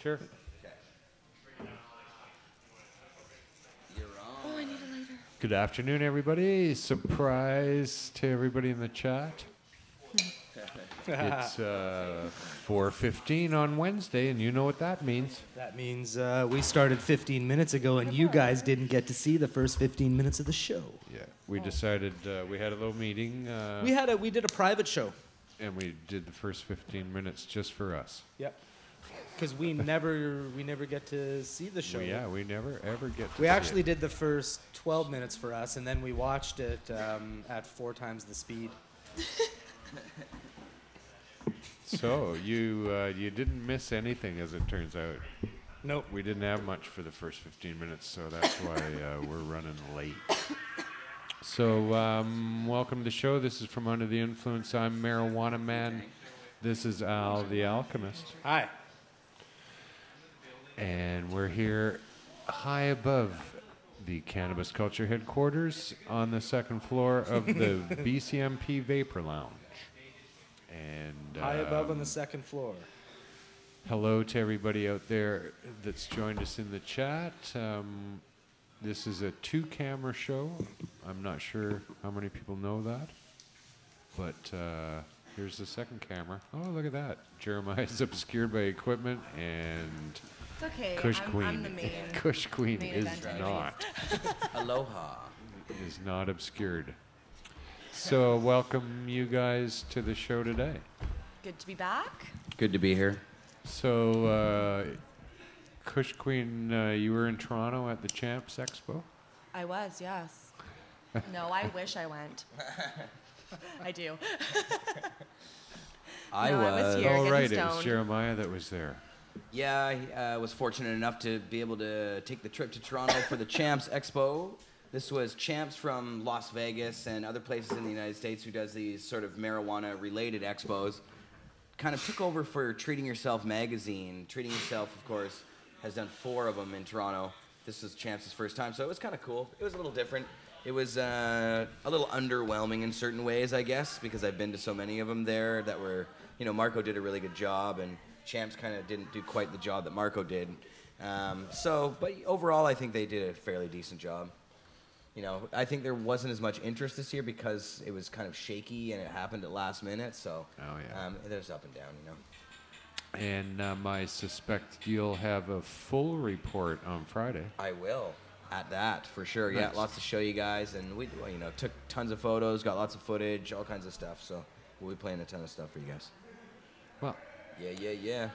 Sure. You're on. Oh, I need a lighter. Good afternoon, everybody. Surprise to everybody in the chat. It's 4:15 on Wednesday, and you know what that means. That means we started 15 minutes ago, and you guys didn't get to see the first 15 minutes of the show. Yeah, we decided we had a little meeting. We did a private show. And we did the first 15 minutes just for us. Yep. Because we never get to see the show. We never ever get to We see actually it. did the first 12 minutes for us, and then we watched it at 4 times the speed. So you didn't miss anything, as it turns out. Nope. We didn't have much for the first 15 minutes, so that's why we're running late. So welcome to the show. This is From Under the Influence. I'm Marijuana Man. This is Al the Alchemist. Hi. And we're here high above the Cannabis Culture headquarters on the second floor of the BCMP Vapor Lounge. And High above on the second floor. hello to everybody out there that's joined us in the chat. This is a 2-camera show. I'm not sure how many people know that. But here's the second camera. Oh, look at that. Jeremiah's obscured by equipment, and It's okay. Kush I'm Queen. the main. Kush Queen main is event not. Aloha. Is not obscured. So welcome you guys to the show today. Good to be back. Good to be here. So Kush Queen, you were in Toronto at the Champs Expo? I was, yes. No, I wish I went. I do. I was here. Oh, getting right, it was stoned. Jeremiah that was there. Yeah, I was fortunate enough to be able to take the trip to Toronto for the Champs Expo. This was Champs from Las Vegas and other places in the United States who does these sort of marijuana-related expos. Kind of took over for Treating Yourself magazine. Treating Yourself, of course, has done 4 of them in Toronto. This was Champs' first time, so it was kind of cool. It was a little different. It was a little underwhelming in certain ways, I guess, because I've been to so many of them there that were, Marco did a really good job, and Champs kind of didn't do quite the job that Marco did. But overall, I think they did a fairly decent job. I think there wasn't as much interest this year because it was kind of shaky and it happened at last minute. So there's up and down, And I suspect you'll have a full report on Friday. I will. At that, for sure. Nice. Yeah, lots to show you guys. And we, took tons of photos, got lots of footage, all kinds of stuff. So we'll be playing a ton of stuff for you guys. Well, yeah.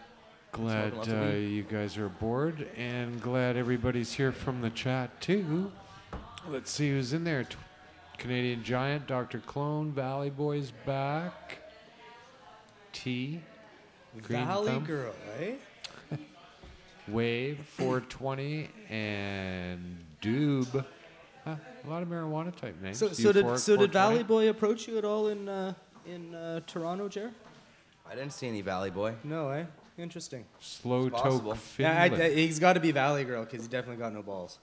Glad you guys are aboard, and glad everybody's here from the chat, too. Let's see who's in there. Canadian Giant, Dr. Clone, Valley Boy's back. T. Green Valley Thumb. Girl, eh? Wave, 420, and Doob. Huh, a lot of marijuana type names. So did Valley Boy approach you at all in Toronto, Jer? I didn't see any Valley Boy. No, eh? Interesting. Slow possible. Toke Finland. Yeah, he's got to be Valley Girl because he definitely got no balls.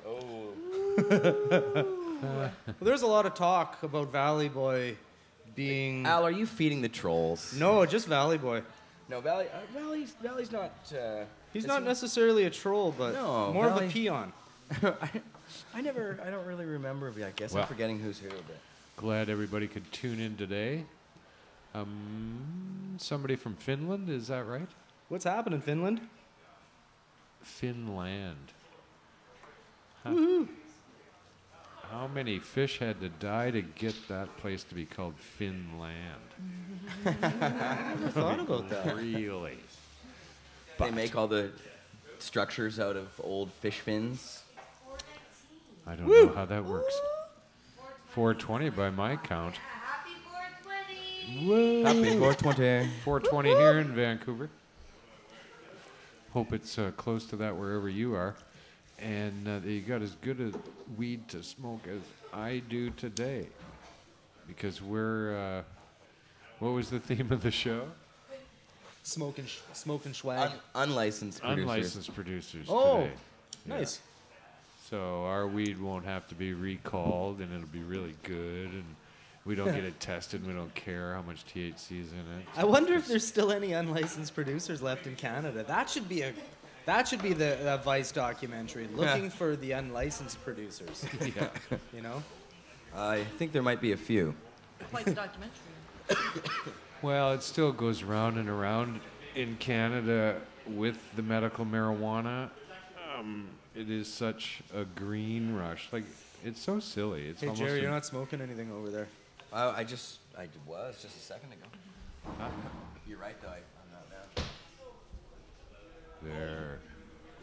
Oh. Well, there's a lot of talk about Valley Boy being... Al, are you feeding the trolls? No, just Valley Boy. No, Valley's not... He's not necessarily a troll, but more Valley, of a peon. I don't really remember. I guess Well, I'm forgetting who's who. But glad everybody could tune in today. Somebody from Finland, is that right? What's happening, Finland? Finland. Huh. How many fish had to die to get that place to be called Finland? I never thought about that. Really? they make all the structures out of old fish fins. I don't know how that works. 420 by my count. Happy 420! Woo! Happy 420. 420 here in Vancouver. Hope it's close to that wherever you are. And you got as good a weed to smoke as I do today. Because we're... what was the theme of the show? Smoking swag. Unlicensed producers. Unlicensed producers Oh, today. nice. So our weed won't have to be recalled, and it'll be really good. And We don't get it tested. We don't care how much THC is in it. I wonder if there's still any unlicensed producers left in Canada. That should be the Vice documentary, looking for the unlicensed producers. Yeah. You know? I think there might be a few. Quite the documentary. Well, it still goes round and around in Canada with the medical marijuana. It is such a green rush. Like, it's so silly. It's Hey, almost Jerry, you're not smoking anything over there. I was just a second ago. You're right, though. I'm not now. there.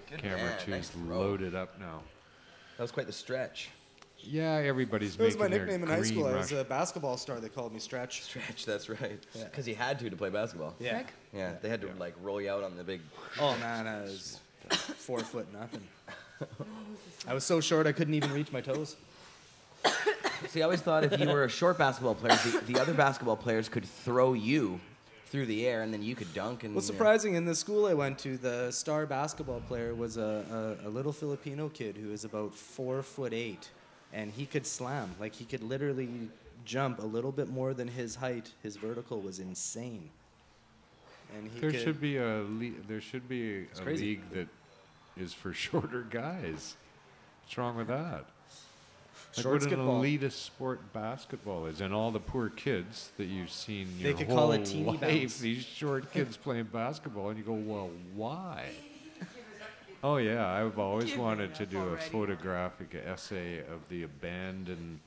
Good Camera man, 2's nice throw. loaded up now. That was quite the stretch. Yeah, everybody's That was making my their nickname in green high school. I rush. was a basketball star. They called me Stretch. Stretch, that's right. Yeah. Because you had to play basketball. Yeah. Greg? Yeah, they had to like roll you out on the big. Oh man, I was 4 foot nothing. I was so short I couldn't even reach my toes. See, I always thought if you were a short basketball player, the other basketball players could throw you through the air, and then you could dunk. And What's surprising, in the school I went to, the star basketball player was a little Filipino kid who was about 4'8", and he could slam. Like, he could literally jump a little bit more than his height. His vertical was insane. And he There could, should be a league crazy. that is for shorter guys. What's wrong with that? Like Short what an skitball. elitist sport basketball is, and all the poor kids that you've seen They your could whole call it teeny life, bounce. these short kids playing basketball, and you go, well, why? Oh yeah, I've always wanted to do a photographic essay of the abandoned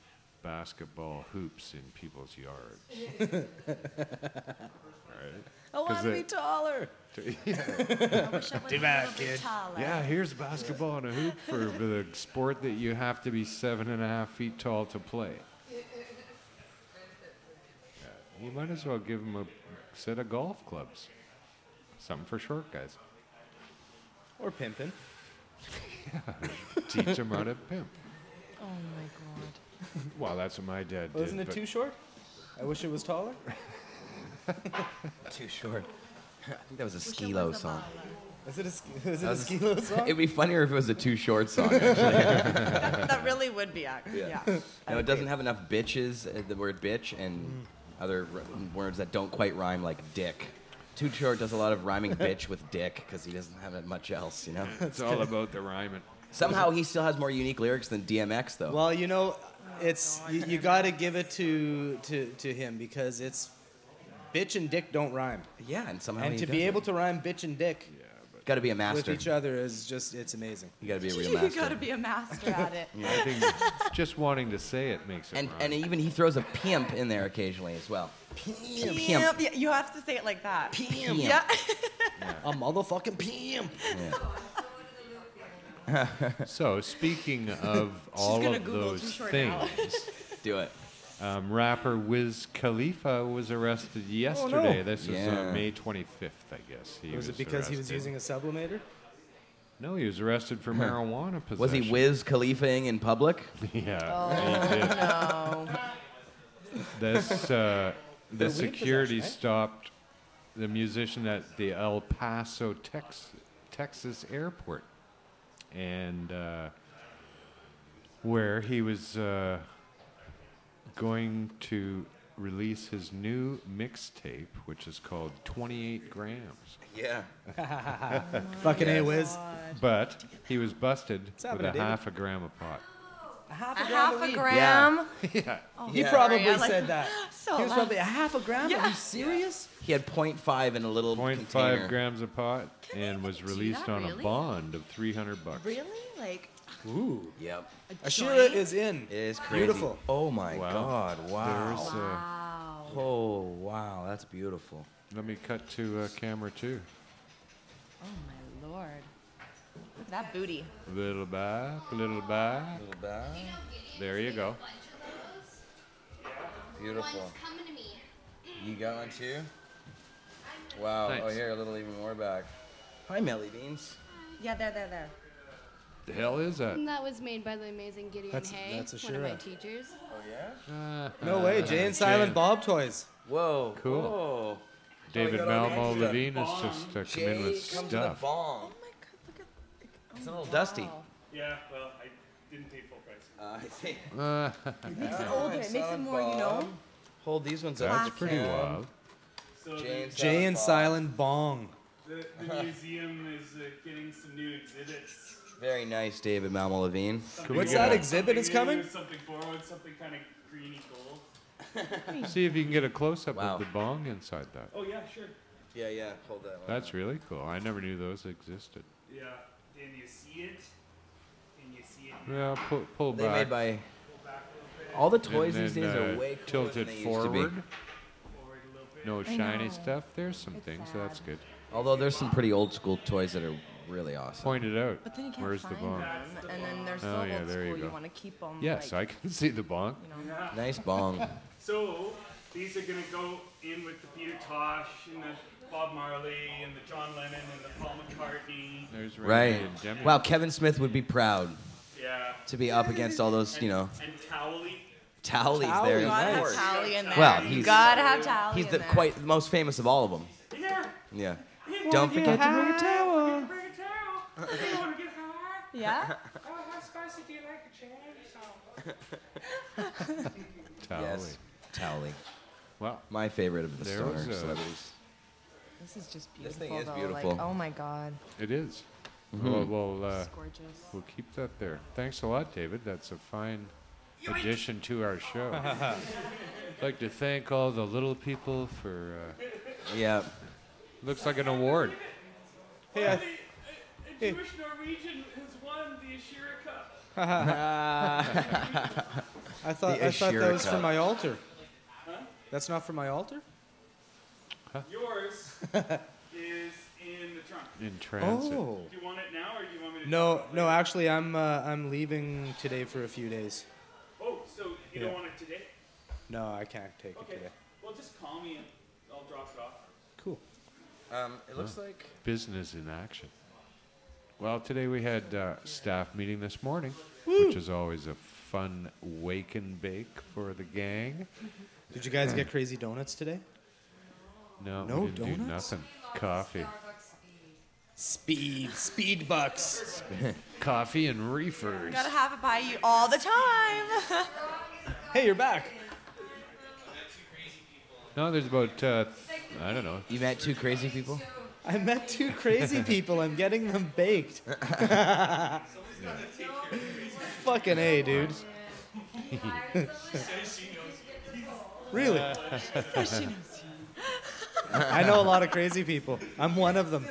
basketball hoops in people's yards. Right? I want 'Cause to be it- taller. I wish I was a Too bad, little bit kid. taller. Yeah, here's basketball and a hoop for the sport that you have to be 7.5 feet tall to play. Yeah, you might as well give them a set of golf clubs. Something for short guys. or pimping. Teach them how to pimp. Oh my god. Well, that's what my dad did. Wasn't it but too short? I wish it was taller. too short. I think that was a Wish it Skilo was a song. Is it a That was- Skilo song? It'd be funnier if it was a too short song. Actually. That really would be accurate. Yeah. Yeah. No, it doesn't have enough bitches, the word bitch, and other words that don't quite rhyme, like dick. Too Short does a lot of rhyming bitch with dick because he doesn't have much else, you know? It's all about the rhyming. Somehow he still has more unique lyrics than DMX, though. Well, you know, it's you got to give it to him, because it's bitch and dick don't rhyme, yeah, and somehow and he to be able to rhyme bitch and dick got to be a with master. each other is just, it's amazing. You got to be a real You master. gotta be a master at it. I think just wanting to say it makes it and rhyme. and even he throws a pimp in there occasionally as well. Pimp. Yeah, you have to say it like that. Pimp. Yeah. A motherfucking pimp. Yeah. So, speaking of all gonna of Google those Too Short things, now. Do it. rapper Wiz Khalifa was arrested yesterday. no. This was Yeah. on May 25th, I guess. Was it because he was arrested. using a sublimator? No, he was arrested for marijuana possession. Was he Wiz Khalifaing in public? Yeah, he did. No. The weed security possession, eh? stopped the musician at the El Paso, Texas airport, and where he was going to release his new mixtape, which is called 28 Grams. Yeah. Fucking Yes. A whiz. But he was busted with happening, a David? half a gram of pot. A half a gram. Yeah. He Yeah. probably Sorry, I like- said that. So He was loud. probably a half a gram. Yeah. Are you serious? He had 0.5 in a little 0.5 container. grams of pot and was do released that, on a really? bond of $300. Really? Like Ooh. Yep. a Ashira joint? is in. It is crazy. Beautiful. Oh my Wow. God! Wow. There's, Wow. Oh wow, that's beautiful. let me cut to camera 2. Oh my lord. Look at that booty. Little back, little back. Little bag. There you go. Beautiful. One's coming to me. You got one too? Wow. Nice. Oh, here, a little even more back. Hi, Melly Beans. Yeah, there. The hell is that? And that was made by the amazing Gideon That's Hay, a one of my Shira. teachers. Oh yeah. No way. Jay and Silent Bob toys. Whoa. Cool. Whoa. David got all Malmo kinds of Levine has just come in Jay with comes stuff. with a bong. Oh my god, look at It's a little dusty. Yeah, well, I didn't pay full price. I see. It makes it older. It makes it more, you know. Hold these ones up. That's if you pretty can. wild. So Jay and Silent Bong. the museum is getting some new exhibits. Very nice, David Malmo-Levine. What's get that a- exhibit is coming? Something borrowed, something kind of greeny gold. See if you can get a close-up Wow. of the bong inside that. Oh yeah, sure. Yeah. Hold that one. That's really cool. I never knew those existed. Yeah, and you see it, and you see it. Yeah, pull They back. made by Pull back a little bit, all the and toys then, these days are way cooler tilted than they forward. used to be. forward a little bit. No I shiny know. stuff. There's some It's things. sad. That's good. Although there's some pretty old school toys that are really awesome. Point it out. But then you can't Where's the find bong? them, and then they're so Oh, yeah, old there you school. You go. want to keep them. Yes, like, I can see the bong. you know. Nice bong. So these are gonna go in with the Peter Tosh and the Bob Marley and the John Lennon and the Paul McCartney. There's Right. Randy and Demi. Wow, Kevin Smith would be proud Yeah. to be up against all those, you know, And Towley. Towleys there. You Of gotta have course. Tally in there. Well, you he's- gotta have Tally He's in the there. quite the most famous of all of them. Here. Yeah. Don't forget to bring a towel. Bring a towel. You wanna get high? Yeah. Oh, how spicy do you like a chainsaw? Towley. Yes. Towley. Well, My favorite of the There stoner was a- celebrities. This is just This beautiful. thing is though. beautiful. Like, oh my God, it is. Mhm. it's gorgeous. We'll keep that there. Thanks a lot, David. That's a fine addition to our show. I'd like to thank all the little people for. Yeah. Looks like an award. Hey, A Jewish Norwegian has won the Ashira Cup. I thought The that Ashira was for Cup. my altar. That's not for my altar? Yours is in the trunk. In transit. Oh. Do you want it now, or do you want me to? No, drop it no. later? Actually, I'm leaving today for a few days. Oh, so you don't Yeah. want it today? No, I can't take it Okay. today. Well, just call me and I'll drop it off. Cool. It looks like Business in action. Well, today we had staff meeting this morning, which is always a fun wake and bake for the gang. Did you guys get crazy donuts today? No, No we didn't do donuts? nothing. Coffee. Speed bucks. Coffee and reefers. Gotta have it by you all the time. Hey, you're back. No, there's about, I don't know. you met two crazy people. I met two crazy people. I'm getting them baked. Fucking A, dude. Really? I know a lot of crazy people. I'm one of them.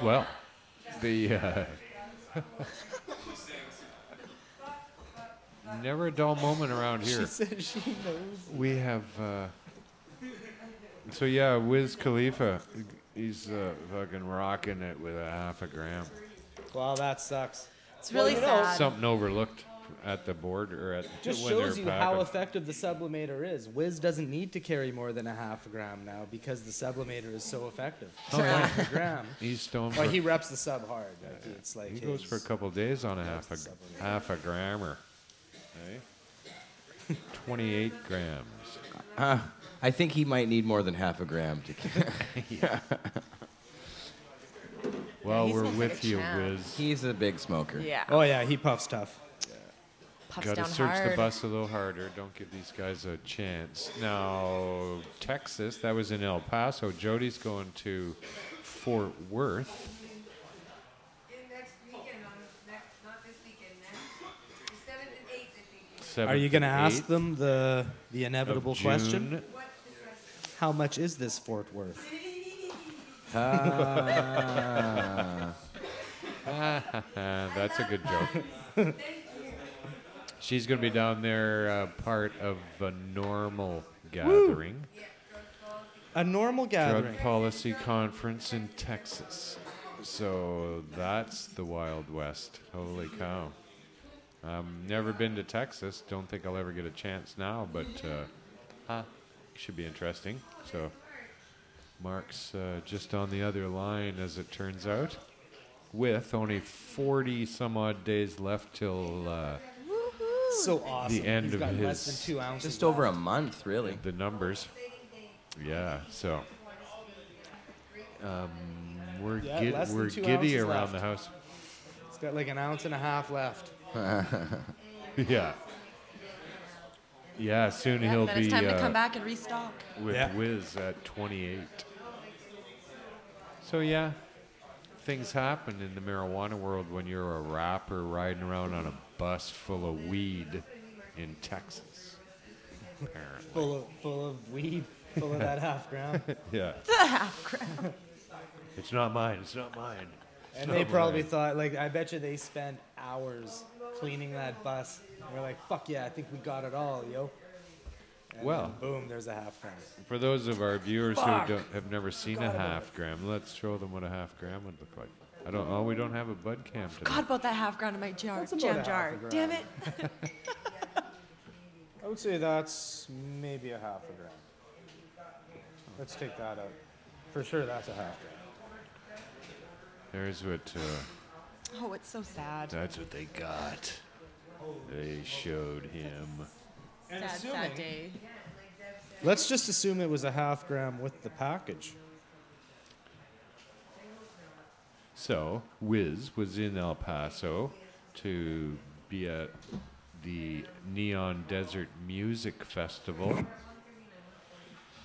Well, the never a dull moment around She here. said she knows. We have so yeah, Wiz Khalifa, he's fucking rocking it with a half a gram. Wow, that sucks. It's really you know, sad. Something overlooked at the board or at Just when they're shows you how packing. effective the sublimator is. Wiz doesn't need to carry more than a half a gram now because the sublimator is so effective. Oh, yeah. Half a gram. He's stoned. Well, for- he reps the sub hard. Like, it's like he goes for a his- couple of days on a That's half a grammer. Eh? 28 grams. I think he might need more than half a gram to. Well, he we're smokes like with a you, champ. Wiz. He's a big smoker. Yeah. Oh yeah, he puffs tough. Puffs Got to down search hard. the bus a little harder. Don't give these guys a chance. Now, Texas, that was in El Paso. Jody's going to Fort Worth. Next weekend, not this weekend, next, the 7th and 8th, I think. 7th Are you gonna and ask 8th them the inevitable of question? June. How much is this Fort Worth? That's a good joke. She's going to be down there, part of a normal gathering. A normal gathering. Drug policy conference in Texas. So that's the Wild West. Holy cow. Never been to Texas. Don't think I'll ever get a chance now, but should be interesting. So Marc's just on the other line, as it turns out, with only 40 some odd days left till So awesome. The end He's of got his- less than 2 ounces. Just over a left. month, really. the numbers. Yeah, so we're Yeah, less than we're 2 giddy ounces around left. the house. He's got like an ounce and a half left. Yeah. Yeah, soon Yeah, he'll then be it's time to come back and restock. with Yeah. Wiz at 28. So yeah, things happen in the marijuana world when you're a rapper riding around on a bus full of weed in Texas. Apparently. Full of weed, full of that half gram. Yeah. The half gram. It's not mine. It's not mine. And they probably thought, like, I bet you they spent hours cleaning that bus. And we're like, fuck yeah, I think we got it all, yo. And Well. then boom, there's a half gram. For those of our viewers Fuck. who have never seen a half gram, let's show them what a half gram would look like. We don't have a bud cam today. Forgot about that half gram in my jar. That's about Jam a jar. half a gram. Damn it. I would say that's maybe a half a gram. Let's take that out. For sure, that's a half gram. There's what. Oh, it's so sad. That's what they got. They showed him. And Sad, sad day. Let's just assume it was a half gram with the package. So, Wiz was in El Paso to be at the Neon Desert Music Festival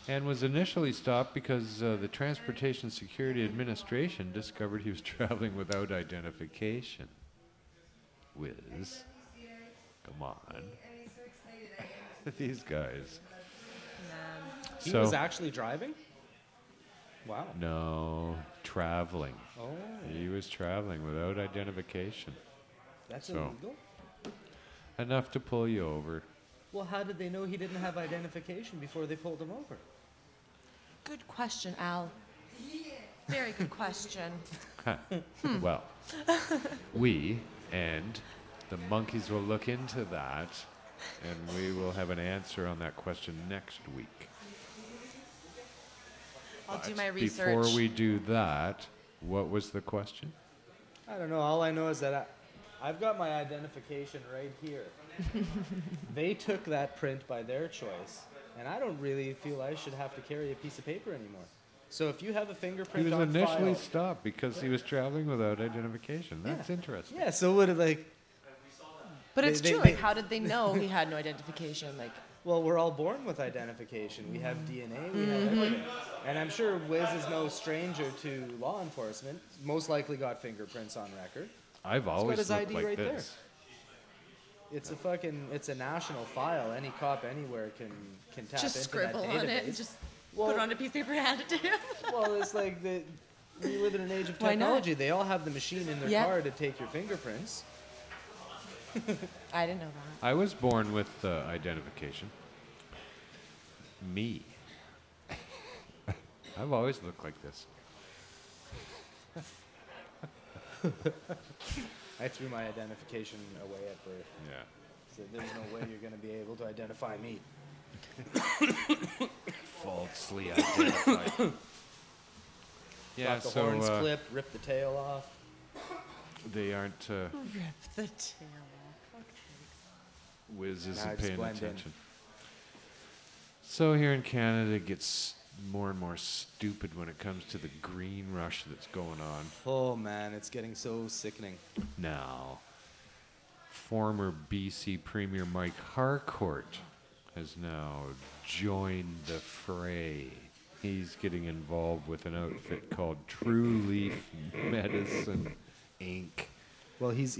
and was initially stopped because the Transportation Security Administration discovered he was traveling without identification. Wiz, come on. These guys. He So- was actually driving? Wow. No, traveling. Oh, He was traveling without identification. that's So- illegal? Enough to pull you over. Well, how did they know he didn't have identification before they pulled him over? Good question, Al. Very good question. Well, we and the monkeys will look into that, and we will have an answer on that question next week. I'll do my Before research. we do that, what was the question? I don't know. All I know is that I've got my identification right here. They took that print by their choice, and I don't really feel I should have to carry a piece of paper anymore. So if you have a He fingerprint was on initially file, stopped because he was traveling without identification. That's interesting. yeah. So would it like? But it's they- true. they- Like, how did they know he had no identification? Like, Well, we're all born with identification. We have DNA. We have everything. And I'm sure Wiz is no stranger to law enforcement. Most likely got fingerprints on record. I've always his looked ID like right there. this. It's a national file. Any cop anywhere can tap just into scribble that on database. it and just Well- put it on a piece of paper and hand it to him. Well, it's like we live in an age of Why not? technology. They all have the machine in their Yeah. car to take your fingerprints. I didn't know that. I was born with identification. Me. I've always looked like this. I threw my identification away at birth. Yeah. So there's no way you're going to be able to identify me. Falsely identified. Yeah, Got the so horns clipped, ripped the tail off. they aren't. Rip the tail off. Wiz Nah, isn't just paying blend in. attention. So here in Canada, it gets more and more stupid when it comes to the green rush that's going on Oh man, it's getting so sickening. now. Former BC Premier Mike Harcourt has now joined the fray. He's getting involved with an outfit called True Leaf Medicine Inc. Well, he's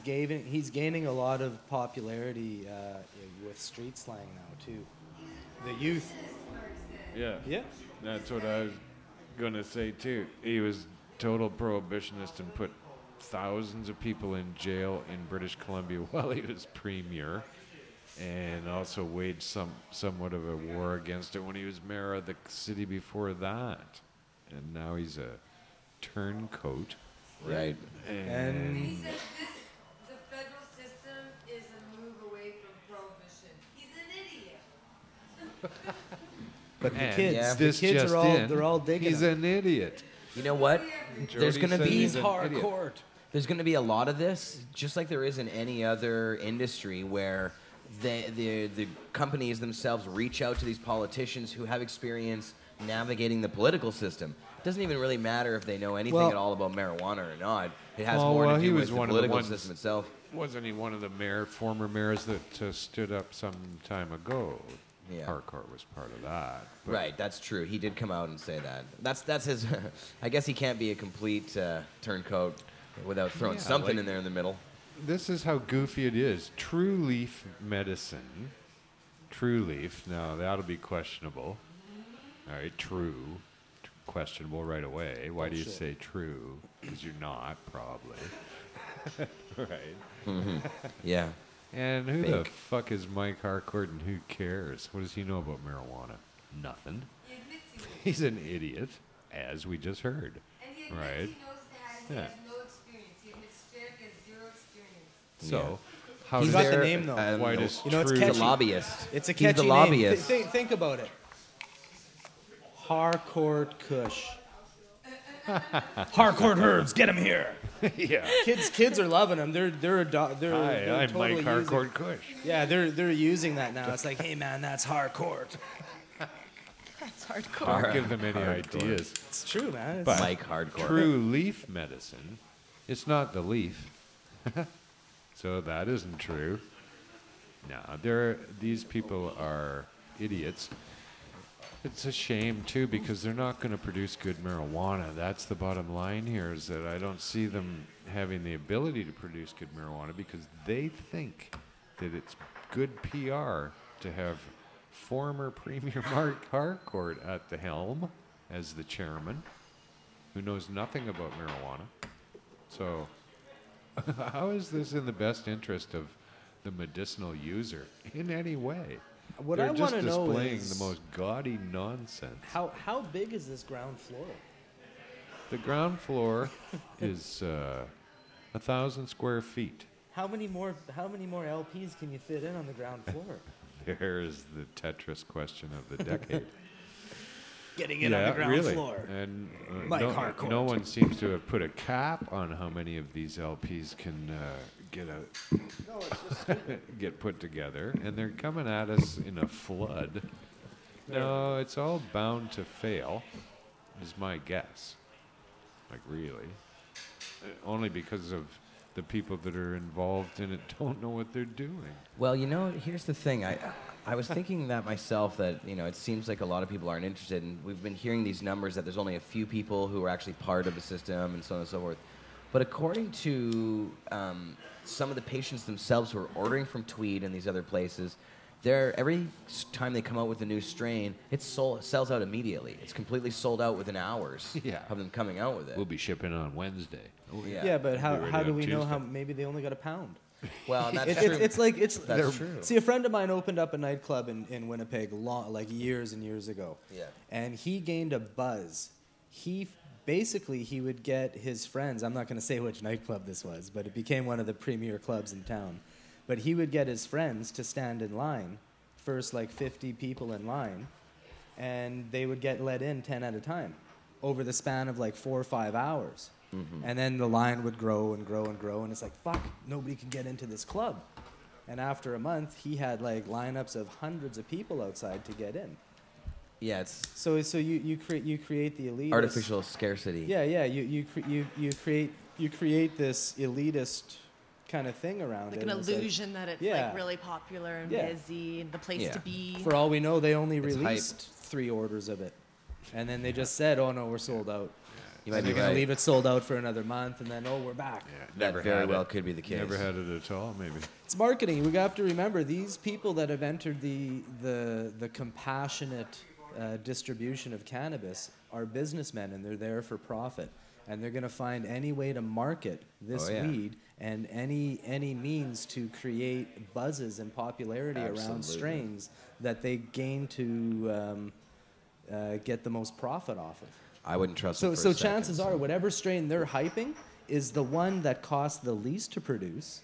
gaining a lot of popularity with street slang now too. The youth. Yeah. Yeah. That's what I was going to say, too. He was total prohibitionist and put thousands of people in jail in British Columbia while he was premier, and also waged somewhat of a war against it when he was mayor of the city before that. And now he's a turncoat. Right. And He says the federal system is a move away from prohibition. He's an idiot. but the And kids, Yeah. the this kids just are all in, they're all digging He's him. an idiot. You know what? There's Jody going to said be he's an idiot. There's going to be a lot of this, just like there is in any other industry, where the companies themselves reach out to these politicians who have experience navigating the political system. doesn't even really matter if they know anything Well- at all about marijuana or not. It has Oh, more well, to he do was with the one of the political ones- system itself. Wasn't he one of the former mayors that stood up some time ago? Yeah. Harcourt was part of that. But Right, that's true. He did come out and say that. That's his. I guess he can't be a complete turncoat without throwing Yeah, something like- in there in the middle. This is how goofy it is. True leaf medicine. True leaf. Now, that'll be questionable. All right, true. Questionable right away. Why do you say true? Because you're not, probably. Right. Yeah. And who the Fake. fuck is Mike Harcourt and who cares? What does he know about marijuana? Nothing. He admits he knows. He's an idiot, as we just heard. And he admits Right. he knows that he Yeah. has no experience. He admits straight up he has zero experience. So, how He's does got the name, though. why does You know, it's true He's catchy. a lobbyist. It's a He's catchy the lobbyist. name. Think about it. Harcourt Kush. Harcourt herbs, get him here. yeah. Kids are loving them. They're Hi, they're I'm totally Mike Harcourt Kush. Yeah, they're using that now. It's like, hey man, that's Harcourt. That's hardcore. Don't give them any ideas. It's true, man. It's, But Mike Hardcore. true leaf medicine, it's not the leaf. So that isn't true. No, these people are idiots. It's a shame, too, because they're not going to produce good marijuana. That's the bottom line here, is that I don't see them having the ability to produce good marijuana because they think that it's good PR to have former Premier Marc Harcourt at the helm as the chairman, who knows nothing about marijuana. So how is this in the best interest of the medicinal user in any way? what They're I just want to know displaying is the most gaudy nonsense. how big is this ground floor? The ground floor is 1,000 square feet. How many more LPs can you fit in on the ground floor? There's the Tetris question of the decade. Getting in on the ground really. floor. And Mike Harcourt. no one seems to have put a cap on how many of these LPs can get put together, and they're coming at us in a flood. No, it's all bound to fail, is my guess. Like, really. Only because of the people that are involved in it don't know what they're doing. Well, you know, here's the thing. I was thinking that myself, that, you know, it seems like a lot of people aren't interested, and we've been hearing these numbers that there's only a few people who are actually part of the system and so on and so forth. But according to some of the patients themselves who are ordering from Tweed and these other places, every time they come out with a new strain, it sells out immediately. It's completely sold out within hours Yeah. of them coming out with it. We'll be shipping on Wednesday. Oh, Yeah. Yeah, but Be how ready do on we know how Tuesday. maybe they only got a pound? Well, and that's It's true. it's like it's That's true. See, a friend of mine opened up a nightclub in Winnipeg like years and years ago. Yeah. And he gained a buzz. Basically he would get his friends. I'm not going to say which nightclub this was, but it became one of the premier clubs in town. But he would get his friends to stand in line, first like 50 people in line, and they would get let in 10 at a time over the span of like 4 or 5 hours. And then the line would grow and grow and grow, and it's like, fuck, nobody can get into this club. And after a month, he had like lineups of hundreds of people outside to get in. Yeah, it's So you create the elitist. artificial scarcity. Yeah, you create this elitist kind of thing around Like it. an and it's like, illusion that it's Yeah. like really popular and Yeah. busy and the place Yeah. to be. for all we know, they only It's released 3 orders of it, and then they just said, "Oh no, we're sold out." You might And be they're gonna right. leave it sold out for another month, and then we're back. That very well could be the case. Never had it at all, maybe. It's marketing. We have to remember these people that have entered the compassionate distribution of cannabis are businessmen, and they're there for profit, and they're going to find any way to market this Oh, yeah. weed and any means to create buzzes and popularity around Absolutely. strains that they gain to get the most profit off of. I wouldn't trust So, them for so a second, chances so- are, whatever strain they're hyping is the one that costs the least to produce.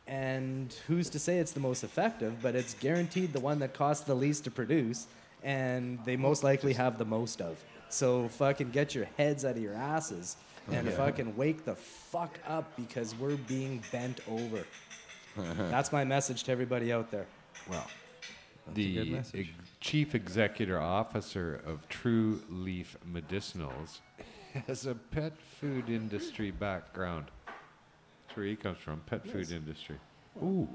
And who's to say it's the most effective, but it's guaranteed the one that costs the least to produce, and they most likely have the most of. So fucking get your heads out of your asses and fucking wake the fuck up, because we're being bent over. That's my message to everybody out there. Well, a the good message. chief executive officer of True Leaf Medicinals, has a pet food industry background. That's where he comes from, pet food industry. Ooh,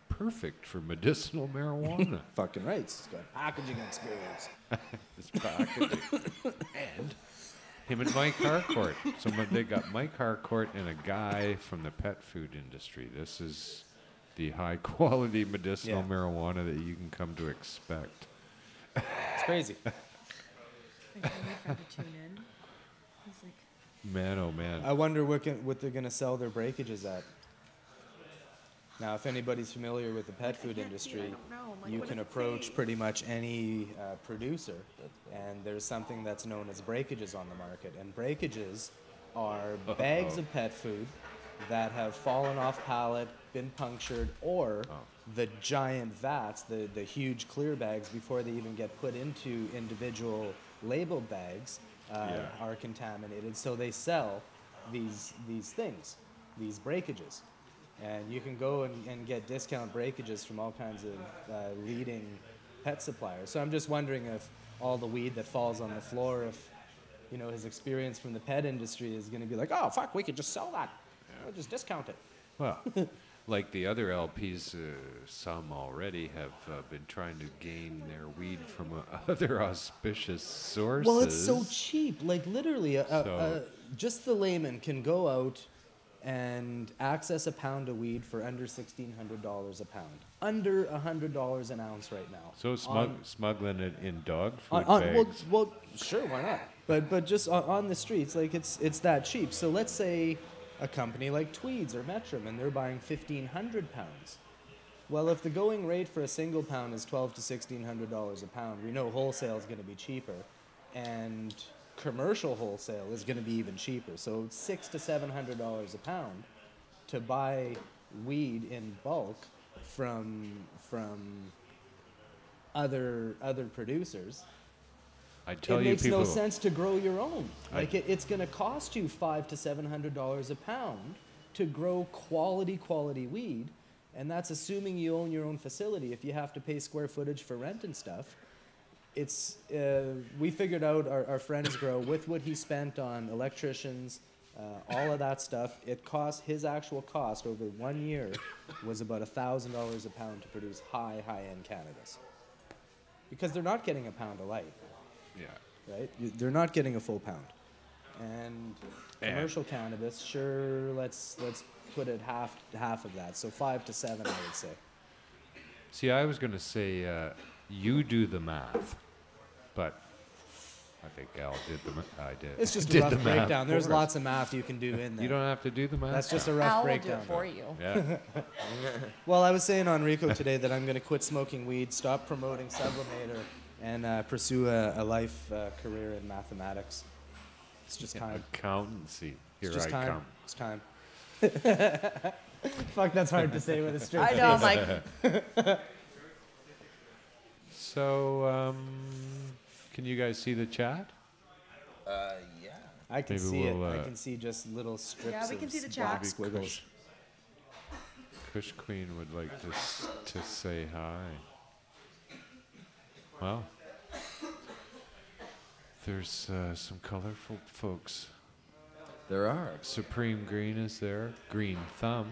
perfect for medicinal marijuana. Fucking right. He's got packaging experience. This packaging. And him and Mike Harcourt. They got Mike Harcourt and a guy from the pet food industry. This is the high quality medicinal marijuana that you can come to expect. It's crazy. I can't wait for him to tune in. He's like, Man, oh man. I wonder what they're going to sell their breakages at. Now, if anybody's familiar with the pet food industry, you can approach pretty much any producer, and there's something that's known as breakages on the market. And breakages are bags of pet food that have fallen off pallet, been punctured, or the giant vats, the huge clear bags, before they even get put into individual labeled bags, are contaminated. So they sell these things, these breakages. And you can go and get discount breakages from all kinds of leading pet suppliers. So I'm just wondering if all the weed that falls on the floor, if his experience from the pet industry is going to be like, oh fuck, we could just sell that. We'll just discount it. Well, like the other LPs, some already have been trying to gain their weed from other auspicious sources. Well, it's so cheap. Like literally, just the layman can go out and access a pound of weed for under $1,600 a pound. Under $100 an ounce right now. So smuggling it in dog food bags. Well, sure, why not? But just on the streets, like it's that cheap. So let's say a company like Tweeds or Metrum, and they're buying 1,500 pounds. Well, if the going rate for a single pound is $1,200 to $1,600 a pound, we know wholesale is going to be cheaper, and commercial wholesale is going to be even cheaper. So $600 to $700 a pound to buy weed in bulk from other producers. I tell it you, makes people, no sense to grow your own. Like it's going to cost you $500 to $700 a pound to grow quality weed, and that's assuming you own your own facility. If you have to pay square footage for rent and stuff, it's we figured out our friends grow with what he spent on electricians, all of that stuff. It cost his actual cost over 1 year was about $1,000 a pound to produce high-end cannabis, because they're not getting a pound of light. Yeah. Right? They're not getting a full pound. And commercial cannabis, sure, let's put it half of that. So 5 to 7, I would say. See, I was going to say you do the math, but I think Al did the math. I did. It's just a did rough the math breakdown. There's for us. lots of math you can do in there. You don't have to do the math. That's just a rough Al breakdown. will do it for you. Yeah. Well, I was saying on Rico today that I'm going to quit smoking weed, stop promoting Sublimator, and pursue a life career in mathematics. It's just time. Accountancy. Here It's just I time. come. It's time. Fuck, that's hard to say with a straight I face. know, I'm like, So, can you guys see the chat? Yeah. I can Maybe see we'll, it. I can see just little strips Yeah, we can of see the black chat. squiggles. Kush Queen would like to say hi. Well, there's some colorful folks. There are. Supreme Green is there. Green Thumb.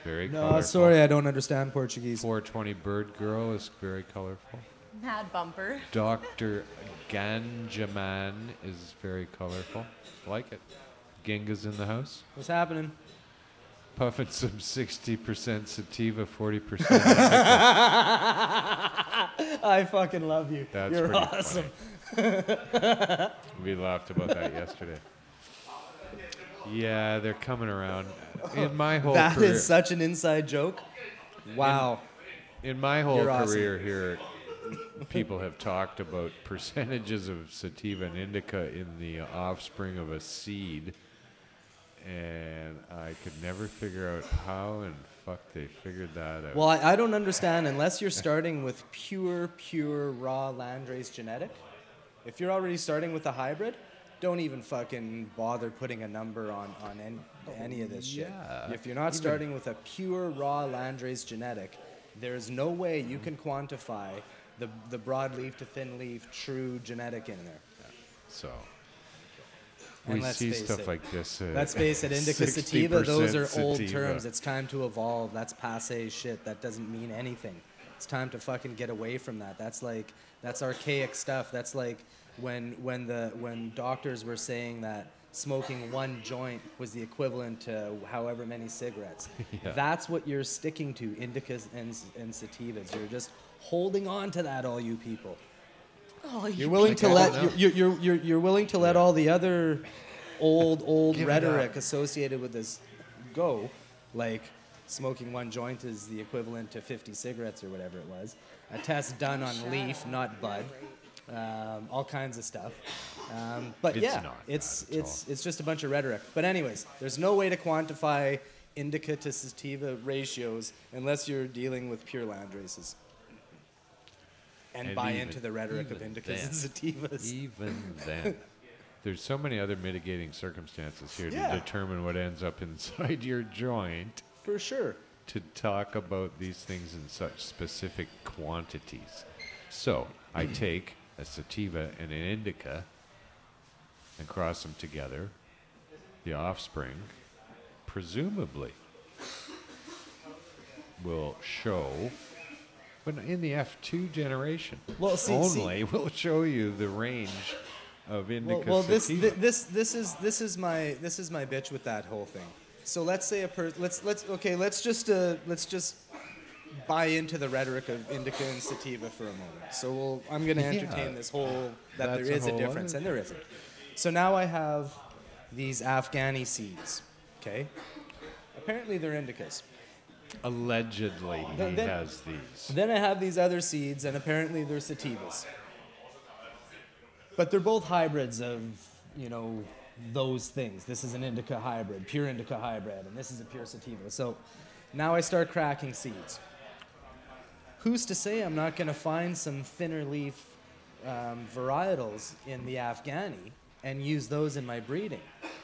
Very No, colorful. sorry, I don't understand Portuguese. 420 Bird Girl is very colorful. Mad Bumper. Dr. Ganjaman is very colorful. Like it. Genga's in the house. What's happening? Puffing some 60% sativa, 40%. I fucking love you. That's You're pretty awesome. funny. We laughed about that yesterday. Yeah, they're coming around. In my whole That career, is such an inside joke. Wow. in my whole You're awesome. career here, people have talked about percentages of sativa and indica in the offspring of a seed, and I could never figure out how and fuck they figured that out. Well, I don't understand unless you're starting with pure raw landrace genetic. If you're already starting with a hybrid, don't even fucking bother putting a number on any of this shit. yeah. If you're not starting with a pure raw landrace genetic, There's no way you can quantify the broadleaf to thin leaf true genetic in there. So And we let's see face stuff it. like this. Let's face it, indica sativa, those are old sativa. terms. It's time to evolve. That's passe shit. That doesn't mean anything. It's time to fucking get away from that. That's archaic stuff. That's like when doctors were saying that smoking one joint was the equivalent to however many cigarettes. Yeah. That's what you're sticking to, indicas and sativas. You're just holding on to that, all you people. Oh, You're willing to let you're willing to let all the other old Give it rhetoric up. associated with this go, like smoking one joint is the equivalent to 50 cigarettes or whatever it was. A test done on leaf, not bud. All kinds of stuff. But It's yeah, not it's that at all. it's just a bunch of rhetoric. But anyways, there's no way to quantify indica to sativa ratios unless you're dealing with pure land races. And buy even- into the rhetoric of even indicas then- and sativas. Even then, there's so many other mitigating circumstances here Yeah. to determine what ends up inside your joint For sure. to talk about these things in such specific quantities. So I take a sativa and an indica and cross them together. The offspring, presumably, will show, but in the F2 generation, Well, see- only will show you the range of indica Well, this sativa. is my bitch with that whole thing. So let's say let's just buy into the rhetoric of indica and sativa for a moment. So I'm going to entertain this whole that That's there a is a whole difference, other and there isn't. So now I have these Afghani seeds. Okay, apparently they're indicas. Allegedly, he Then- has these. Then I have these other seeds, and apparently they're sativas. But they're both hybrids of, those things. This is an indica hybrid, pure indica hybrid, and this is a pure sativa. So now I start cracking seeds. Who's to say I'm not going to find some thinner leaf varietals in the Afghani and use those in my breeding?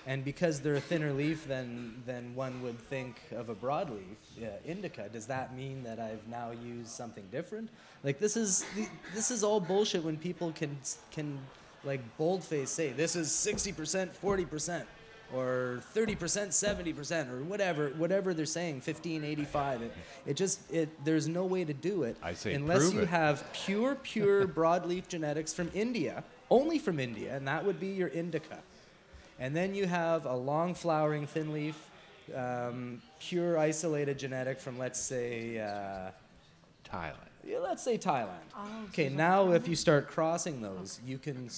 And because they're a thinner leaf than one would think of a broadleaf indica, does that mean that I've now used something different? Like this is all bullshit when people can like boldface say this is 60%, 40%, or 30%, 70%, or whatever they're saying, 1585. There's no way to do it I say unless prove you it. have pure broadleaf genetics from India, only from India, and that would be your indica. And then you have a long flowering thin leaf, pure isolated genetic from, let's say, Thailand. let's say Thailand. Oh, Okay, now if you start crossing those, you can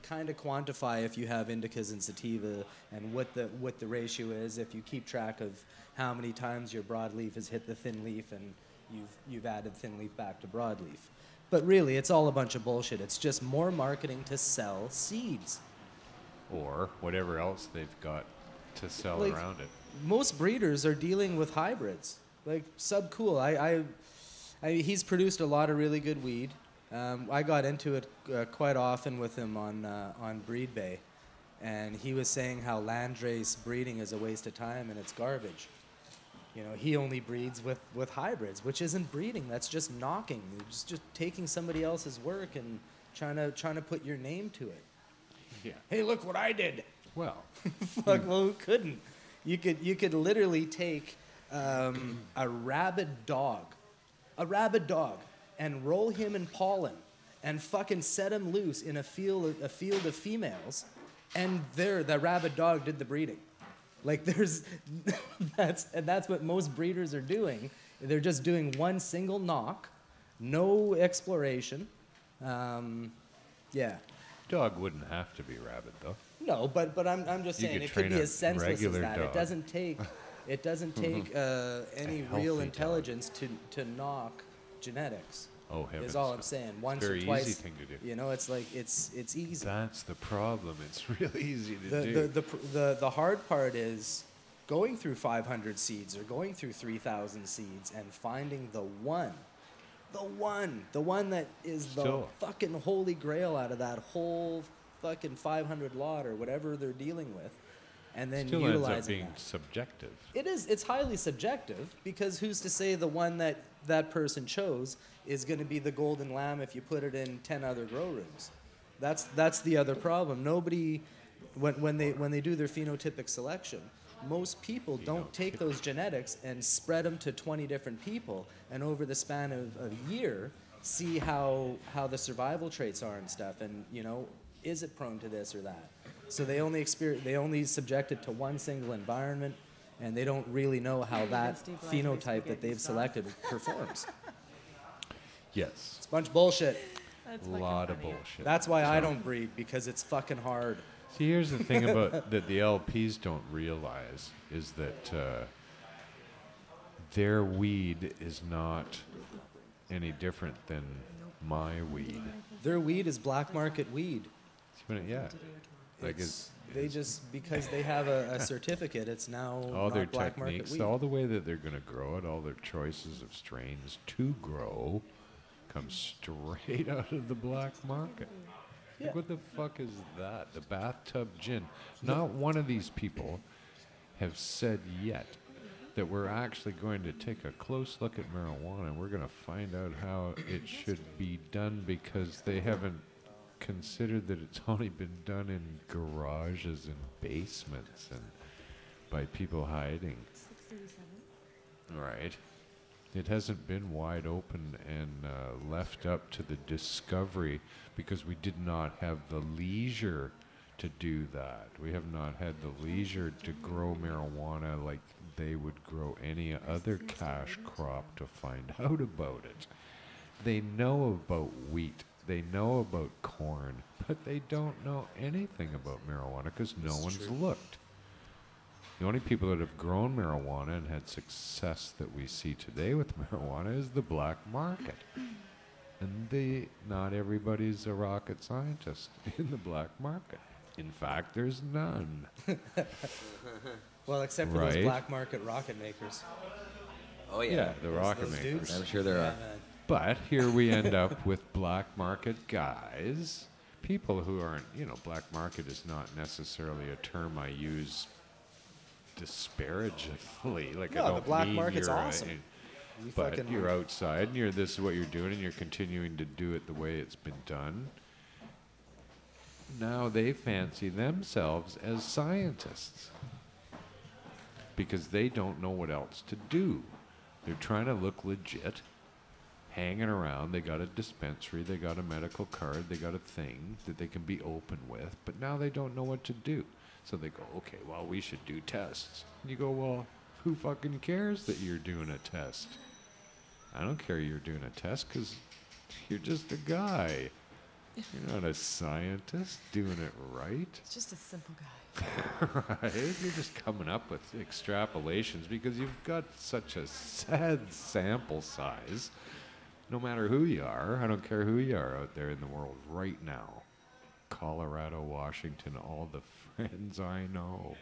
kind of quantify if you have indicas and sativa and what the ratio is. If you keep track of how many times your broadleaf has hit the thin leaf and you've added thin leaf back to broadleaf. But really, it's all a bunch of bullshit. It's just more marketing to sell seeds. Or whatever else they've got to sell Like, around it. Most breeders are dealing with hybrids. Like Subcool, he's produced a lot of really good weed. I got into it quite often with him on Breed Bay, and he was saying how landrace breeding is a waste of time and it's garbage. He only breeds with hybrids, which isn't breeding. That's just knocking. It's just taking somebody else's work and trying to put your name to it. Yeah. Hey, look what I did. Well, Fuck, well, who couldn't? You could literally take a rabid dog, and roll him in pollen, and fucking set him loose in a field of females, and the rabid dog did the breeding. Like that's what most breeders are doing. They're just doing one single knock, no exploration. Yeah. dog wouldn't have to be rabid, though. No, but I'm just You saying could it could train be a as senseless as regular that. dog. It doesn't take any A real healthy intelligence to knock genetics. Oh, heavens. Is all I'm saying. Once Very or twice. easy thing to do. It's like it's easy. That's the problem. It's really easy to do. The hard part is going through 500 seeds or going through 3,000 seeds and finding the one that is the Still. fucking holy grail out of that whole fucking 500 lot or whatever they're dealing with. and then Still ends up utilizing being that. subjective. It's highly subjective, because who's to say the one that person chose is going to be the golden lamb if you put it in 10 other grow rooms? That's the other problem. Nobody, when they do their phenotypic selection, most people don't take those genetics and spread them to 20 different people, and over the span of a year, see how the survival traits are and stuff, and is it prone to this or that? So they only subject it to one single environment, and they don't really know how that phenotype that they've selected performs. Yes. It's a bunch of bullshit. That's A fucking lot of funny. bullshit. That's why I don't breed, because it's fucking hard. See, here's the thing about that the LPs don't realize is that their weed is not any different than my weed. Their weed is black market weed. Yeah. Like They just, because they have a certificate, it's now all not their black market techniques, weed. all the way that they're going to grow it, all their choices of strains to grow come straight out of the black market. Yeah. Like, what the fuck is that? The Bathtub Gin. Not one of these people have said yet that we're actually going to take a close look at marijuana. We're going to find out how it should be done, because they haven't considered that it's only been done in garages and basements and by people hiding. Right. It hasn't been wide open and left up to the discovery, because we did not have the leisure to do that. We have not had the leisure to grow marijuana like they would grow any other cash crop to find out about it. They know about wheat. They know about corn, but they don't know anything about marijuana because no one's looked. The only people that have grown marijuana and had success that we see today with marijuana is the black market. And not everybody's a rocket scientist in the black market. In fact, there's none. Well, except for Right. those black market rocket makers. Oh yeah. Yeah, the rocket Those makers. dudes. I'm sure there are. man. But here we end up with black market guys, people who aren't, black market is not necessarily a term I use disparagingly. Like, No, I don't the black mean market's you're awesome. You but fucking- you're outside and this is what you're doing, and you're continuing to do it the way it's been done. Now they fancy themselves as scientists because they don't know what else to do. They're trying to look legit, hanging around. They got a dispensary, they got a medical card, they got a thing that they can be open with, but now they don't know what to do. So they go, okay, well, we should do tests. And you go, well, who fucking cares that you're doing a test? I don't care you're doing a test because you're just a guy. You're not a scientist doing it right. It's just a simple guy. Right? You're just coming up with extrapolations because you've got such a sad sample size. No matter who you are, I don't care who you are out there in the world right now. Colorado, Washington, all the friends I know.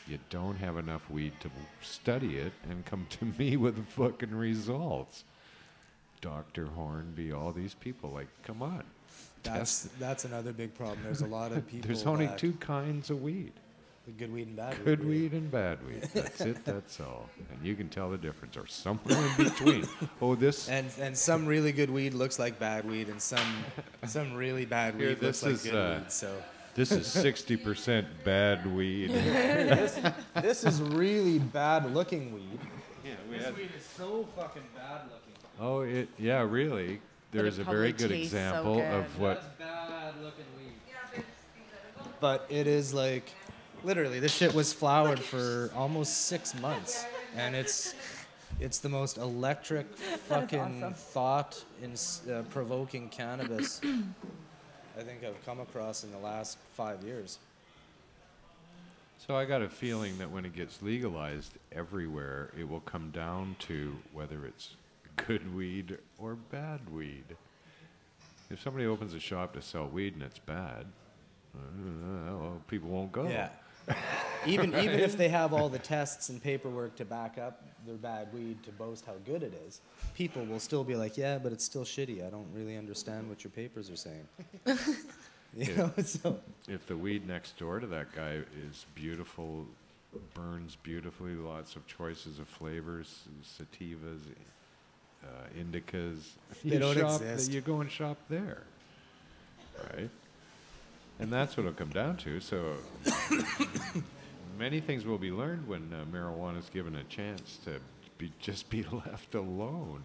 You don't have enough weed to study it and come to me with fucking results. Dr. Hornby, all these people, like, come on. That's another big problem. There's a lot of people. There's only that- two kinds of weed. good weed and bad weed. Good really. weed and bad weed. That's it, that's all. And you can tell the difference, or somewhere in between. Oh, this... And some really good weed looks like bad weed, and some really bad Here, weed looks this like is, good weed. So This is 60% bad weed. this is really bad looking weed. Yeah, This weed is so fucking bad looking. Oh, yeah, really. There's it a very probably good tastes so example good. of what... That's bad looking weed. But it is like, literally, this shit was flowered for almost 6 months, and it's the most electric fucking awesome. thought in provoking cannabis I think I've come across in the last 5 years. So I got a feeling that when it gets legalized everywhere, it will come down to whether it's good weed or bad weed. If somebody opens a shop to sell weed and it's bad, well, people won't go. Yeah. Even if they have all the tests and paperwork to back up their bad weed to boast how good it is, people will still be like, yeah, but it's still shitty. I don't really understand what your papers are saying. You know, so If the weed next door to that guy is beautiful, burns beautifully, lots of choices of flavors, sativas, indicas, They don't shop, exist. you go and shop there, right? And that's what it'll come down to. So many things will be learned when marijuana is given a chance to just be left alone,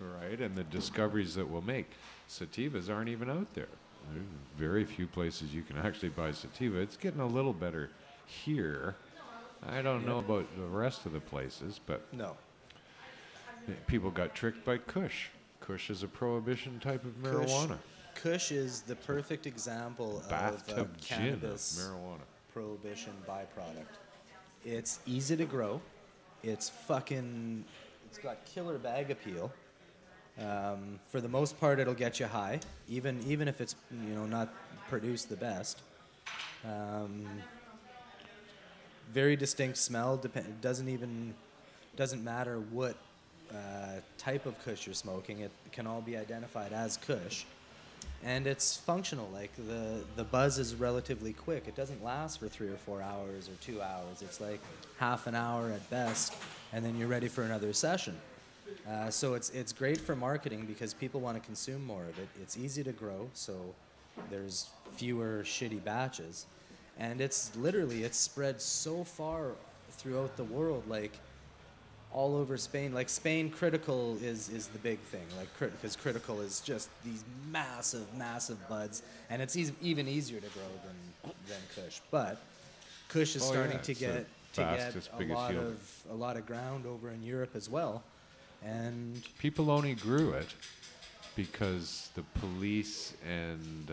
right? And the discoveries that we'll make. Sativas aren't even out there. There's very few places you can actually buy sativa. It's getting a little better here. I don't know about the rest of the places, but no. people got tricked by Kush. Kush is a prohibition type of marijuana. Kush is the perfect example Bathtub of gin of cannabis marijuana. prohibition byproduct. It's easy to grow. It's got killer bag appeal. For the most part, it'll get you high, even if it's not produced the best. Very distinct smell. Doesn't matter what type of Kush you're smoking. It can all be identified as Kush, and it's functional. Like the buzz is relatively quick. It doesn't last for 3 or 4 hours or 2 hours. It's like half an hour at best, and then you're ready for another session. So it's great for marketing because people want to consume more of it. It's easy to grow, so there's fewer shitty batches. And it's spread so far throughout the world, like all over Spain. Like Spain, Critical is the big thing, like because Critical is just these massive buds, and it's even easier to grow than Kush. But Kush is starting to get a lot of ground over in Europe as well. And people only grew it because the police and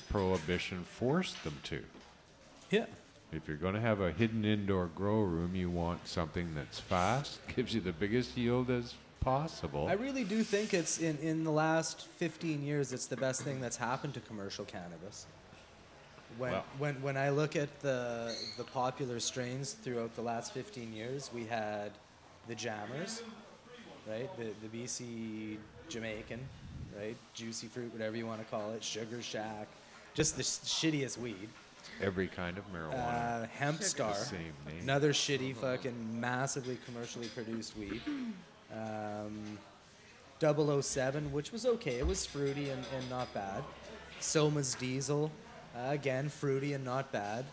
prohibition forced them to. yeah, If you're going to have a hidden indoor grow room, you want something that's fast, gives you the biggest yield as possible. I really do think it's in the last 15 years, it's the best thing that's happened to commercial cannabis. When I look at the popular strains throughout the last 15 years, we had the Jammers, right? The BC Jamaican, right? Juicy Fruit, whatever you want to call it, Sugar Shack, just the shittiest weed. Every kind of marijuana. Hemp Star, The same name. another shitty fucking massively commercially produced weed. 007, which was okay. It was fruity and not bad. Soma's Diesel, again, fruity and not bad.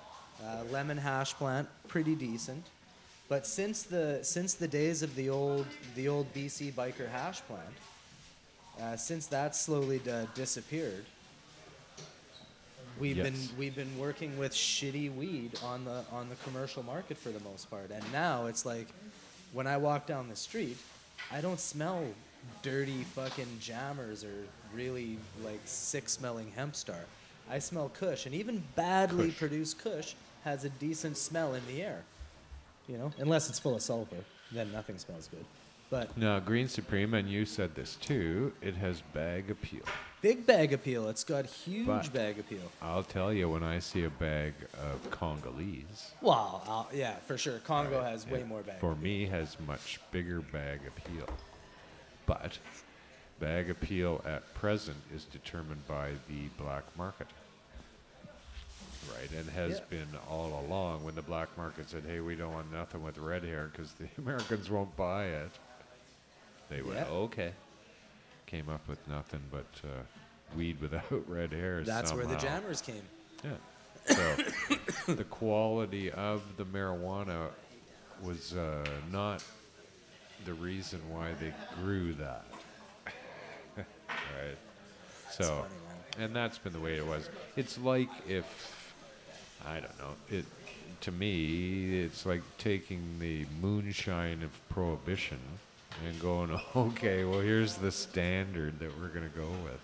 Lemon Hash Plant, pretty decent. But since the days of the old BC Biker Hash Plant, since that slowly disappeared, we've been working with shitty weed on the commercial market for the most part. And now it's like, when I walk down the street, I don't smell dirty fucking Jammers or really like sick smelling Hemp Star. I smell Kush, and even badly produced Kush has a decent smell in the air. Unless it's full of sulfur, then nothing smells good. But Now, Green Supreme, and you said this too, it has bag appeal. big bag appeal. It's got huge But- bag appeal. I'll tell you, when I see a bag of Congolese, Well, yeah, for sure. Congo has way it, more bag for appeal. me, has much bigger bag appeal. But bag appeal at present is determined by the black market. Right, and has been all along. When the black market said, hey, we don't want nothing with red hair because the Americans won't buy it, they went, Yeah. okay. Came up with nothing but weed without red hair. That's where the somehow. Jammers came. Yeah. So the quality of the marijuana was not the reason why they grew that. Right. So, funny, man. and that's been the way it was. It's like if, I don't know, to me, it's like taking the moonshine of prohibition and going, okay, well, here's the standard that we're going to go with.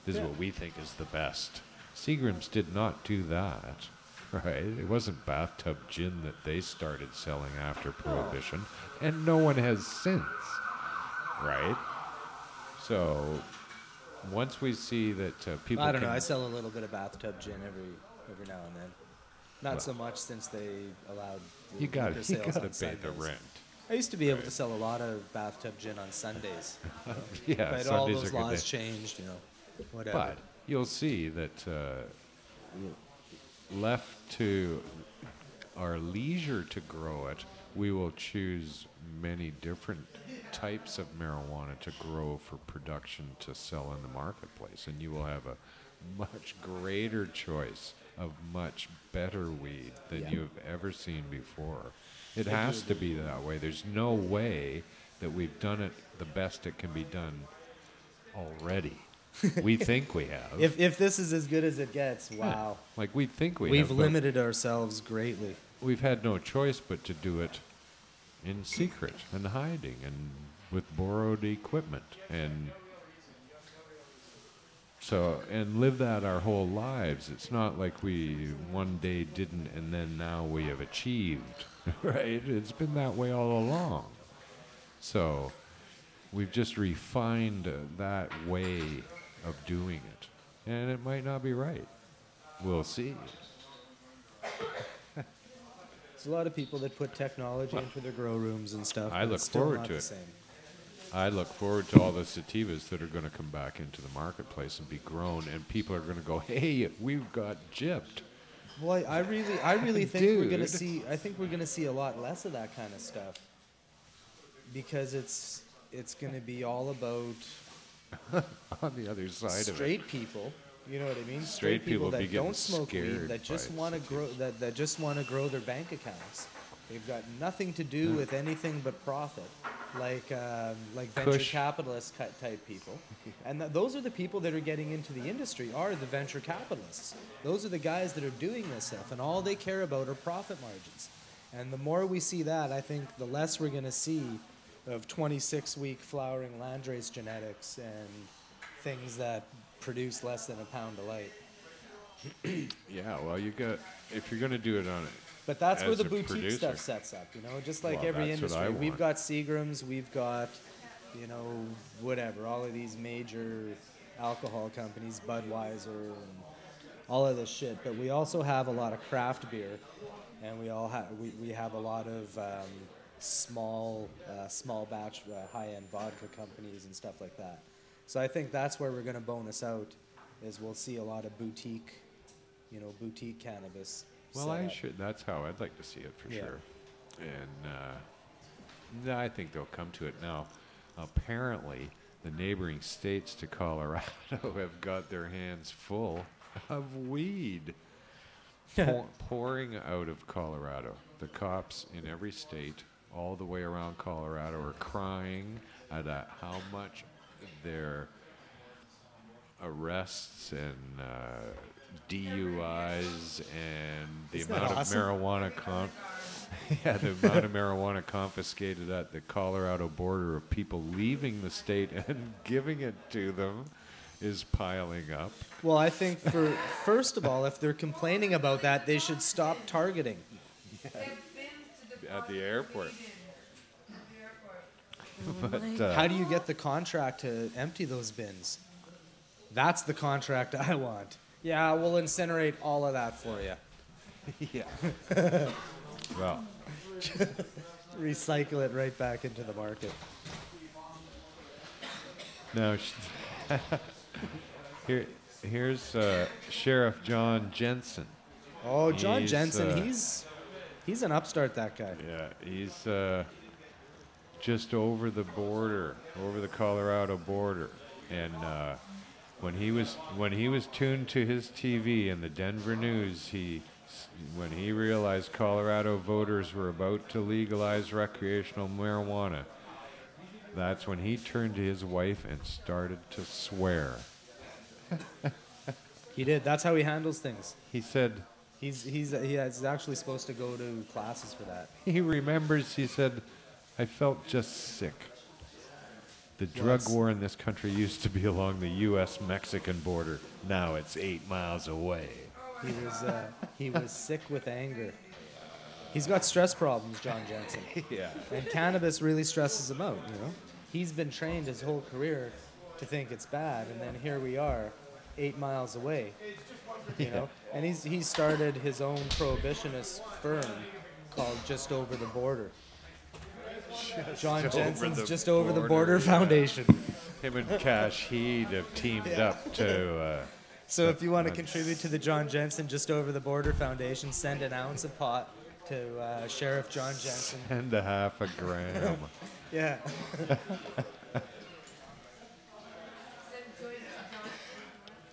This is what we think is the best. Seagram's did not do that, right? It wasn't Bathtub Gin that they started selling after Prohibition, and no one has since, right? So once we see that people I don't know. can- I sell a little bit of Bathtub Gin every now and then. Not so much since they allowed you got liquor to sales on pay the Sundays. rent. I used to be able to sell a lot of Bathtub Gin on Sundays. Yeah, But all Sundays those are good laws day. changed, whatever. But you'll see that left to our leisure to grow it, we will choose many different types of marijuana to grow for production to sell in the marketplace, and you will have a much greater choice of much better weed than you've ever seen before. It has to be that way. There's no way that we've done it the best it can be done already. We think we have. If this is as good as it gets, wow. Like we think we have. We've but limited ourselves greatly. we've had no choice but to do it in secret and hiding and with borrowed equipment and so and live that our whole lives. It's not like we one day didn't and then now we have achieved, right? It's been that way all along. So we've just refined that way of doing it, and it might not be right. We'll see. There's a lot of people that put technology into their grow rooms and stuff. I but look it's still forward not to the it. same. I look forward to all the sativas that are going to come back into the marketplace and be grown, and people are going to go, "Hey, we've got gypped." Well, I really think we're gonna Dude. see. I think we're gonna see a lot less of that kind of stuff because it's gonna be all about On the other side of it, straight people. You know what I mean? Straight people be that getting don't smoke weed, scared that just by want to grow, that just want to grow their bank accounts. They've got nothing to do with anything but profit, like venture Kush. capitalist type people, and those are the people that are getting into the industry. Are the venture capitalists? Those are the guys that are doing this stuff, and all they care about are profit margins. And the more we see that, I think the less we're going to see of 26-week flowering landrace genetics and things that produce less than a pound of light. yeah. Well, you got if you're going to do it on it. But that's where As the a boutique producer. stuff sets up, you know, just like Well, every that's what I industry. We've want. got Seagrams, we've got, you know, whatever, all of these major alcohol companies, Budweiser, and all of this shit. But we also have a lot of craft beer, and we have a lot of small batch, high-end vodka companies and stuff like that. So I think that's where we're going to bonus out, is we'll see a lot of boutique cannabis. Well, set I up. should. That's how I'd like to see it for Yeah. sure. And I think they'll come to it now. Apparently, the neighboring states to Colorado have got their hands full of weed pouring out of Colorado. The cops in every state, all the way around Colorado, are crying at how much their arrests and DUIs and the Isn't that amount awesome? of marijuana the amount of marijuana confiscated at the Colorado border of people leaving the state and giving it to them is piling up. Well, I think first of all, if they're complaining about that, they should stop targeting. At the airport. Oh But How do you get the contract to empty those bins? That's the contract I want. Yeah, we'll incinerate all of that for you. yeah. Well, Recycle it right back into the market. now here's Sheriff John Jensen. Oh, John He's, Jensen, he's an upstart, that guy. Yeah, he's just over the border, over the Colorado border, and when he was tuned to his TV in the Denver News, when he realized Colorado voters were about to legalize recreational marijuana, that's when he turned to his wife and started to swear. He did. That's how he handles things. He said He's actually supposed to go to classes for that. he remembers. He said, "I felt just sick. The drug it's- war in this country used to be along the U.S.-Mexican border. Now it's 8 miles away." He was sick with anger. He's got stress problems, John Jensen. Yeah. And cannabis really stresses him out, you know? He's been trained his whole career to think it's bad, and then here we are, 8 miles away, you know? And he started his own prohibitionist firm called Just Over the Border. John Over Jensen's the Just Over the Border, Border yeah. Foundation. Him and Cash Heed have teamed up to So if you want to contribute to the John Jensen Just Over the Border Foundation, send an ounce of pot to Sheriff John Jensen. And a half a gram. Yeah.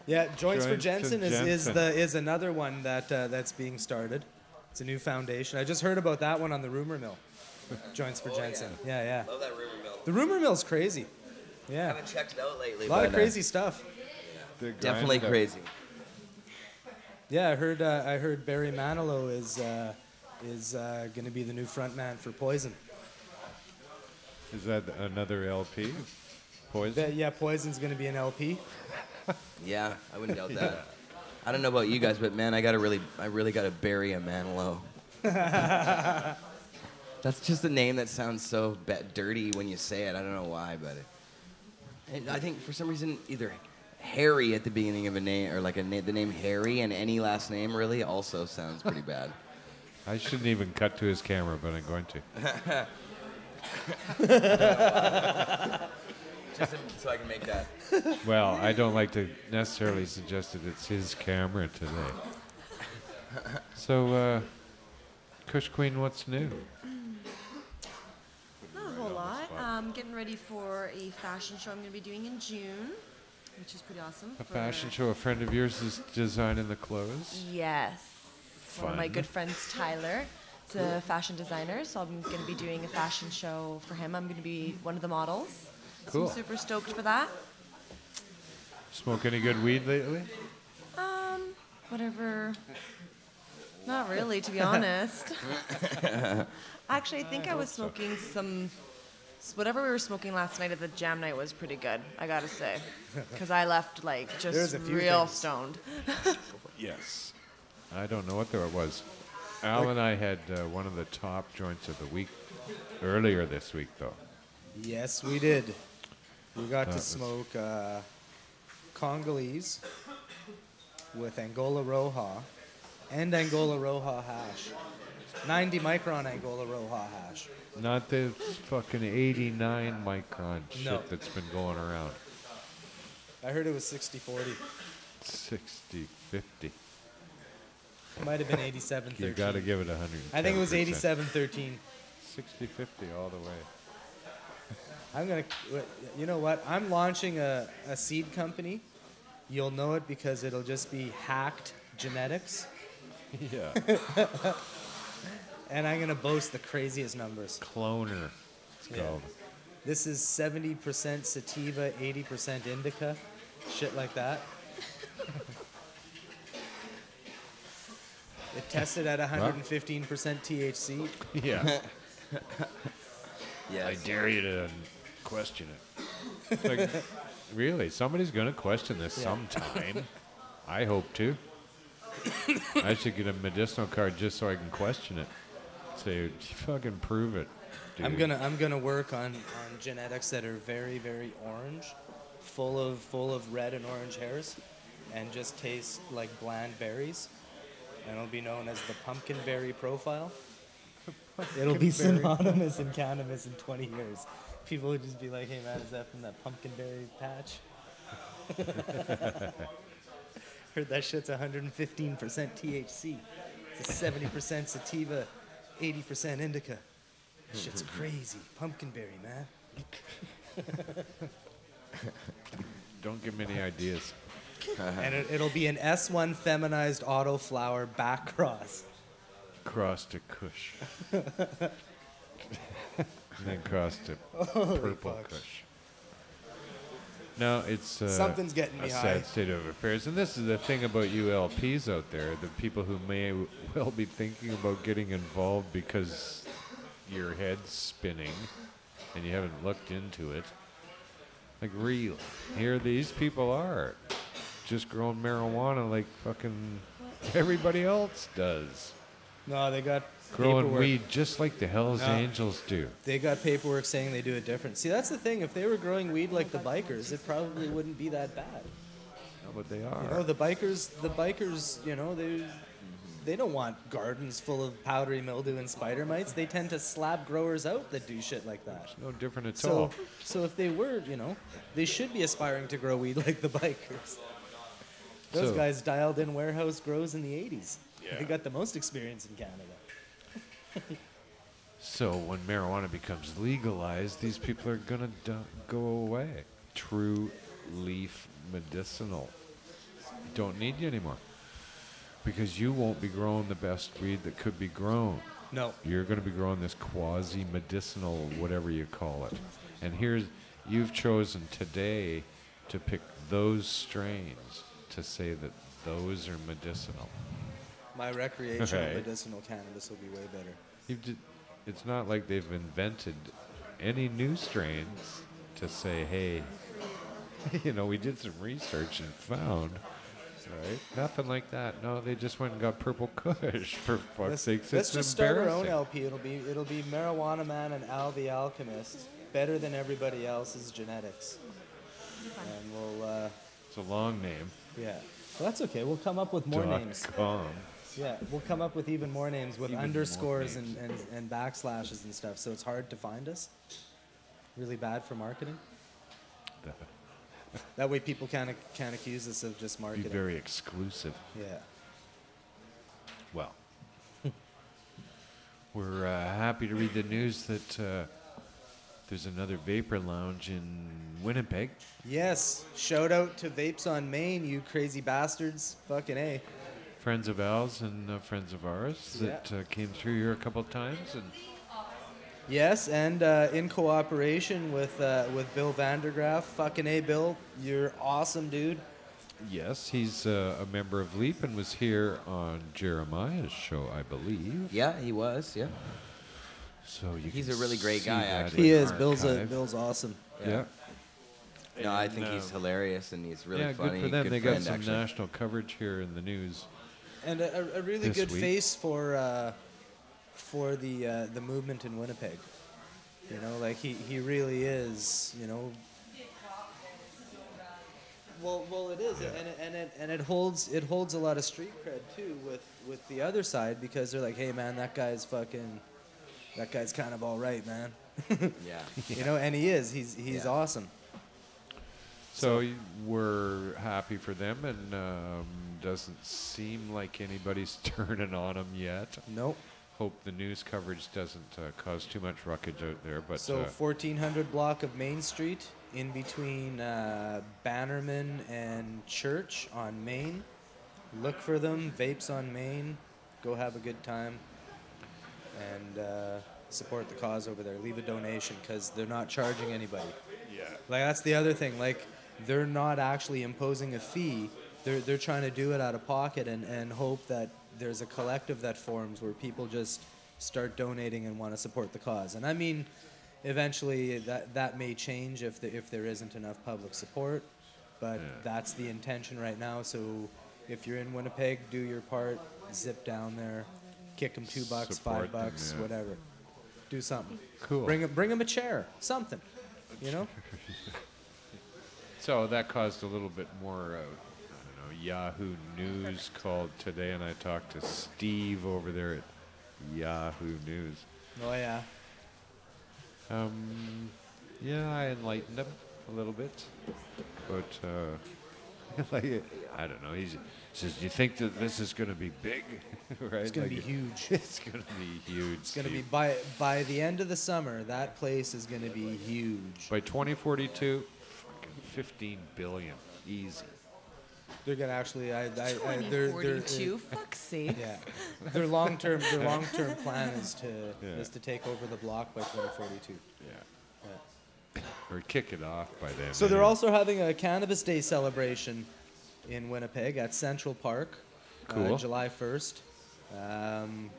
Yeah, Joints for Jensen is another one that's being started. It's a new foundation. I just heard about that one on the Rumor Mill. Joints for Jensen. Yeah. Love that rumor mill. The Rumor Mill's crazy. I Yeah. haven't checked it out lately. A lot of but, crazy stuff. They Definitely grind it up. crazy. Yeah, I heard Barry Manilow is going to be the new frontman for Poison. Is that another LP? Poison? Yeah, Poison's going to be an LP. Yeah, I wouldn't doubt that. I don't know about you guys, but man, I really gotta bury a Manilow. That's just a name that sounds so dirty when you say it. I don't know why, but I think for some reason either Harry at the beginning of a name or like the name Harry and any last name really also sounds pretty bad. I shouldn't even cut to his camera, but I'm going to. Just so I can make that. Well, I don't like to necessarily suggest that it's his camera today. So, Kush Queen, what's new? Not a whole lot. Getting ready for a fashion show I'm going to be doing in June, which is pretty awesome. A fashion show. A friend of yours is designing the clothes. Yes. One of my Fun. good friends, Tyler. He's a fashion designer, so I'm going to be doing a fashion show for him. I'm going to be one of the models. Cool. So I'm super stoked for that. Smoke any good weed lately? Whatever. Not really, to be honest. Actually, I think I was smoking whatever we were smoking last night at the jam night was pretty good, I gotta say. Because I left, like, There's just a few real things. stoned. Yes. I don't know what there was. Al and I had one of the top joints of the week earlier this week, though. Yes, we did. We got That to was- smoke Congolese with Angola Roja and Angola Roja hash. 90 micron Angola Roja hash. Not the fucking 89 micron shit No. that's been going around. I heard it was 60-40. 60-50. It might have been 87-13. You got to give it 100. I think it was 87-13. 60-50 all the way. I'm going to, you know what? I'm launching a seed company. You'll know it because it'll just be Hacked Genetics. Yeah. And I'm going to boast the craziest numbers. Cloner, it's Yeah. called. This is 70% sativa, 80% indica, shit like that. It tested at 115% THC. Yeah. Yes. I dare you to question it. Like, really, somebody's going to question this sometime. I hope to. I should get a medicinal card just so I can question it. Say, fucking prove it, dude. I'm gonna work on genetics that are very, very orange, full of red and orange hairs, and just taste like bland berries. And it'll be known as the pumpkin berry profile. It'll be synonymous in cannabis in 20 years. People would just be like, "Hey man, is that from that pumpkin berry patch?" Heard that shit's 115% THC. It's a 70% sativa, 80% indica. Shit's crazy. Pumpkin berry, man. Don't give me any ideas. And it'll be an S1 feminized auto flower back cross. Cross to Kush. And then cross to Purple fuck. Kush. No, it's Something's getting me a high. sad state of affairs. And this is the thing about you LPs out there, the people who may well be thinking about getting involved because your head's spinning and you haven't looked into it. Like, really, here these people are, just growing marijuana like fucking everybody else does. No, they got Growing paperwork. weed just like the Hells No. Angels do. They got paperwork saying they do it different. See, that's the thing. If they were growing weed like the bikers, it probably wouldn't be that bad. No, but they You are. know, the bikers, you know, they don't want gardens full of powdery mildew and spider mites. They tend to slap growers out that do shit like that. No different at all. So if they were, you know, they should be aspiring to grow weed like the bikers. Those So- guys dialed in warehouse grows in the 80s. Yeah. They got the most experience in Canada. So when marijuana becomes legalized, these people are gonna go away. True leaf medicinal. Don't need you anymore. Because you won't be growing the best weed that could be grown. No. You're going to be growing this quasi-medicinal, whatever you call it. And you've chosen today to pick those strains to say that those are medicinal. My recreational Okay. medicinal cannabis will be way better. It's not like they've invented any new strains to say, hey, we did some research and found, right? Nothing like that. No, they just went and got Purple Kush, for fuck's sake. Let's just start our own embarrassing. LP. It'll be Marijuana Man and Al the Alchemist, better than everybody else's genetics. And we'll, It's a long name. yeah. Well, that's okay. We'll come up with more names. .com. Yeah, we'll come up with even more names with Even more underscores names. and backslashes and stuff, so it's hard to find us. Really bad for marketing. That way people can't accuse us of just Be marketing. very exclusive. Yeah. Well, we're happy to read the news that there's another vapor lounge in Winnipeg. Yes. Shout out to Vapes on Main, you crazy bastards. Fucking A. Friends of Al's and friends of ours that came through here a couple of times. And Yes, and in cooperation with Bill Vandergraaf. Fucking A, Bill. You're awesome, dude. yes, he's a member of Leap and was here on Jeremiah's show, I believe. Yeah, he was. Yeah. So He's can a really great see guy, that actually. in He is. archive. Bill's awesome. Yeah. No, I think he's And, hilarious and he's really yeah, funny. good for them. They got friend, some actually. national coverage here in the news. And a really This good week. face for the movement in Winnipeg. You know, like he really is. You know. Well, it is, and it holds a lot of street cred too with the other side, because they're like, hey man, that guy's kind of all right, man. Yeah. You know, and he is. He's Yeah. awesome. So we're happy for them, and doesn't seem like anybody's turning on them yet. Nope. Hope the news coverage doesn't cause too much ruckage out there. But So 1400 block of Main Street, in between Bannerman and Church on Main. Look for them. Vapes on Main. Go have a good time. And support the cause over there. Leave a donation, because they're not charging anybody. yeah, Like, that's the other thing. Like, they're not actually imposing a fee. They're trying to do it out of pocket and hope that there's a collective that forms where people just start donating and want to support the cause. And I mean, eventually that may change if there isn't enough public support, but that's the intention right now. So if you're in Winnipeg, do your part, zip down there, kick them $2, Support them, $5, yeah. whatever. Do something. cool. Bring them a chair, something, you know? So that caused a little bit more, I don't know, Yahoo News called today, and I talked to Steve over there at Yahoo News. Oh yeah. Yeah, I enlightened him a little bit, but like, I don't know. He says, "Do you think that this is going to be big?" Right? It's gonna Like, be huge. It's going to be huge. It's gonna be Steve. by the end of the summer. That place is gonna be huge. By 2042, fucking 15 billion, easy. They're gonna actually. They're 2042, fuck's sake. yeah. Their long term plan is Yeah. to take over the block by 2042. Yeah. Yeah. Or kick it off by then. So they're anyway. also having a Cannabis Day celebration in Winnipeg at Central Park, Cool. July 1st.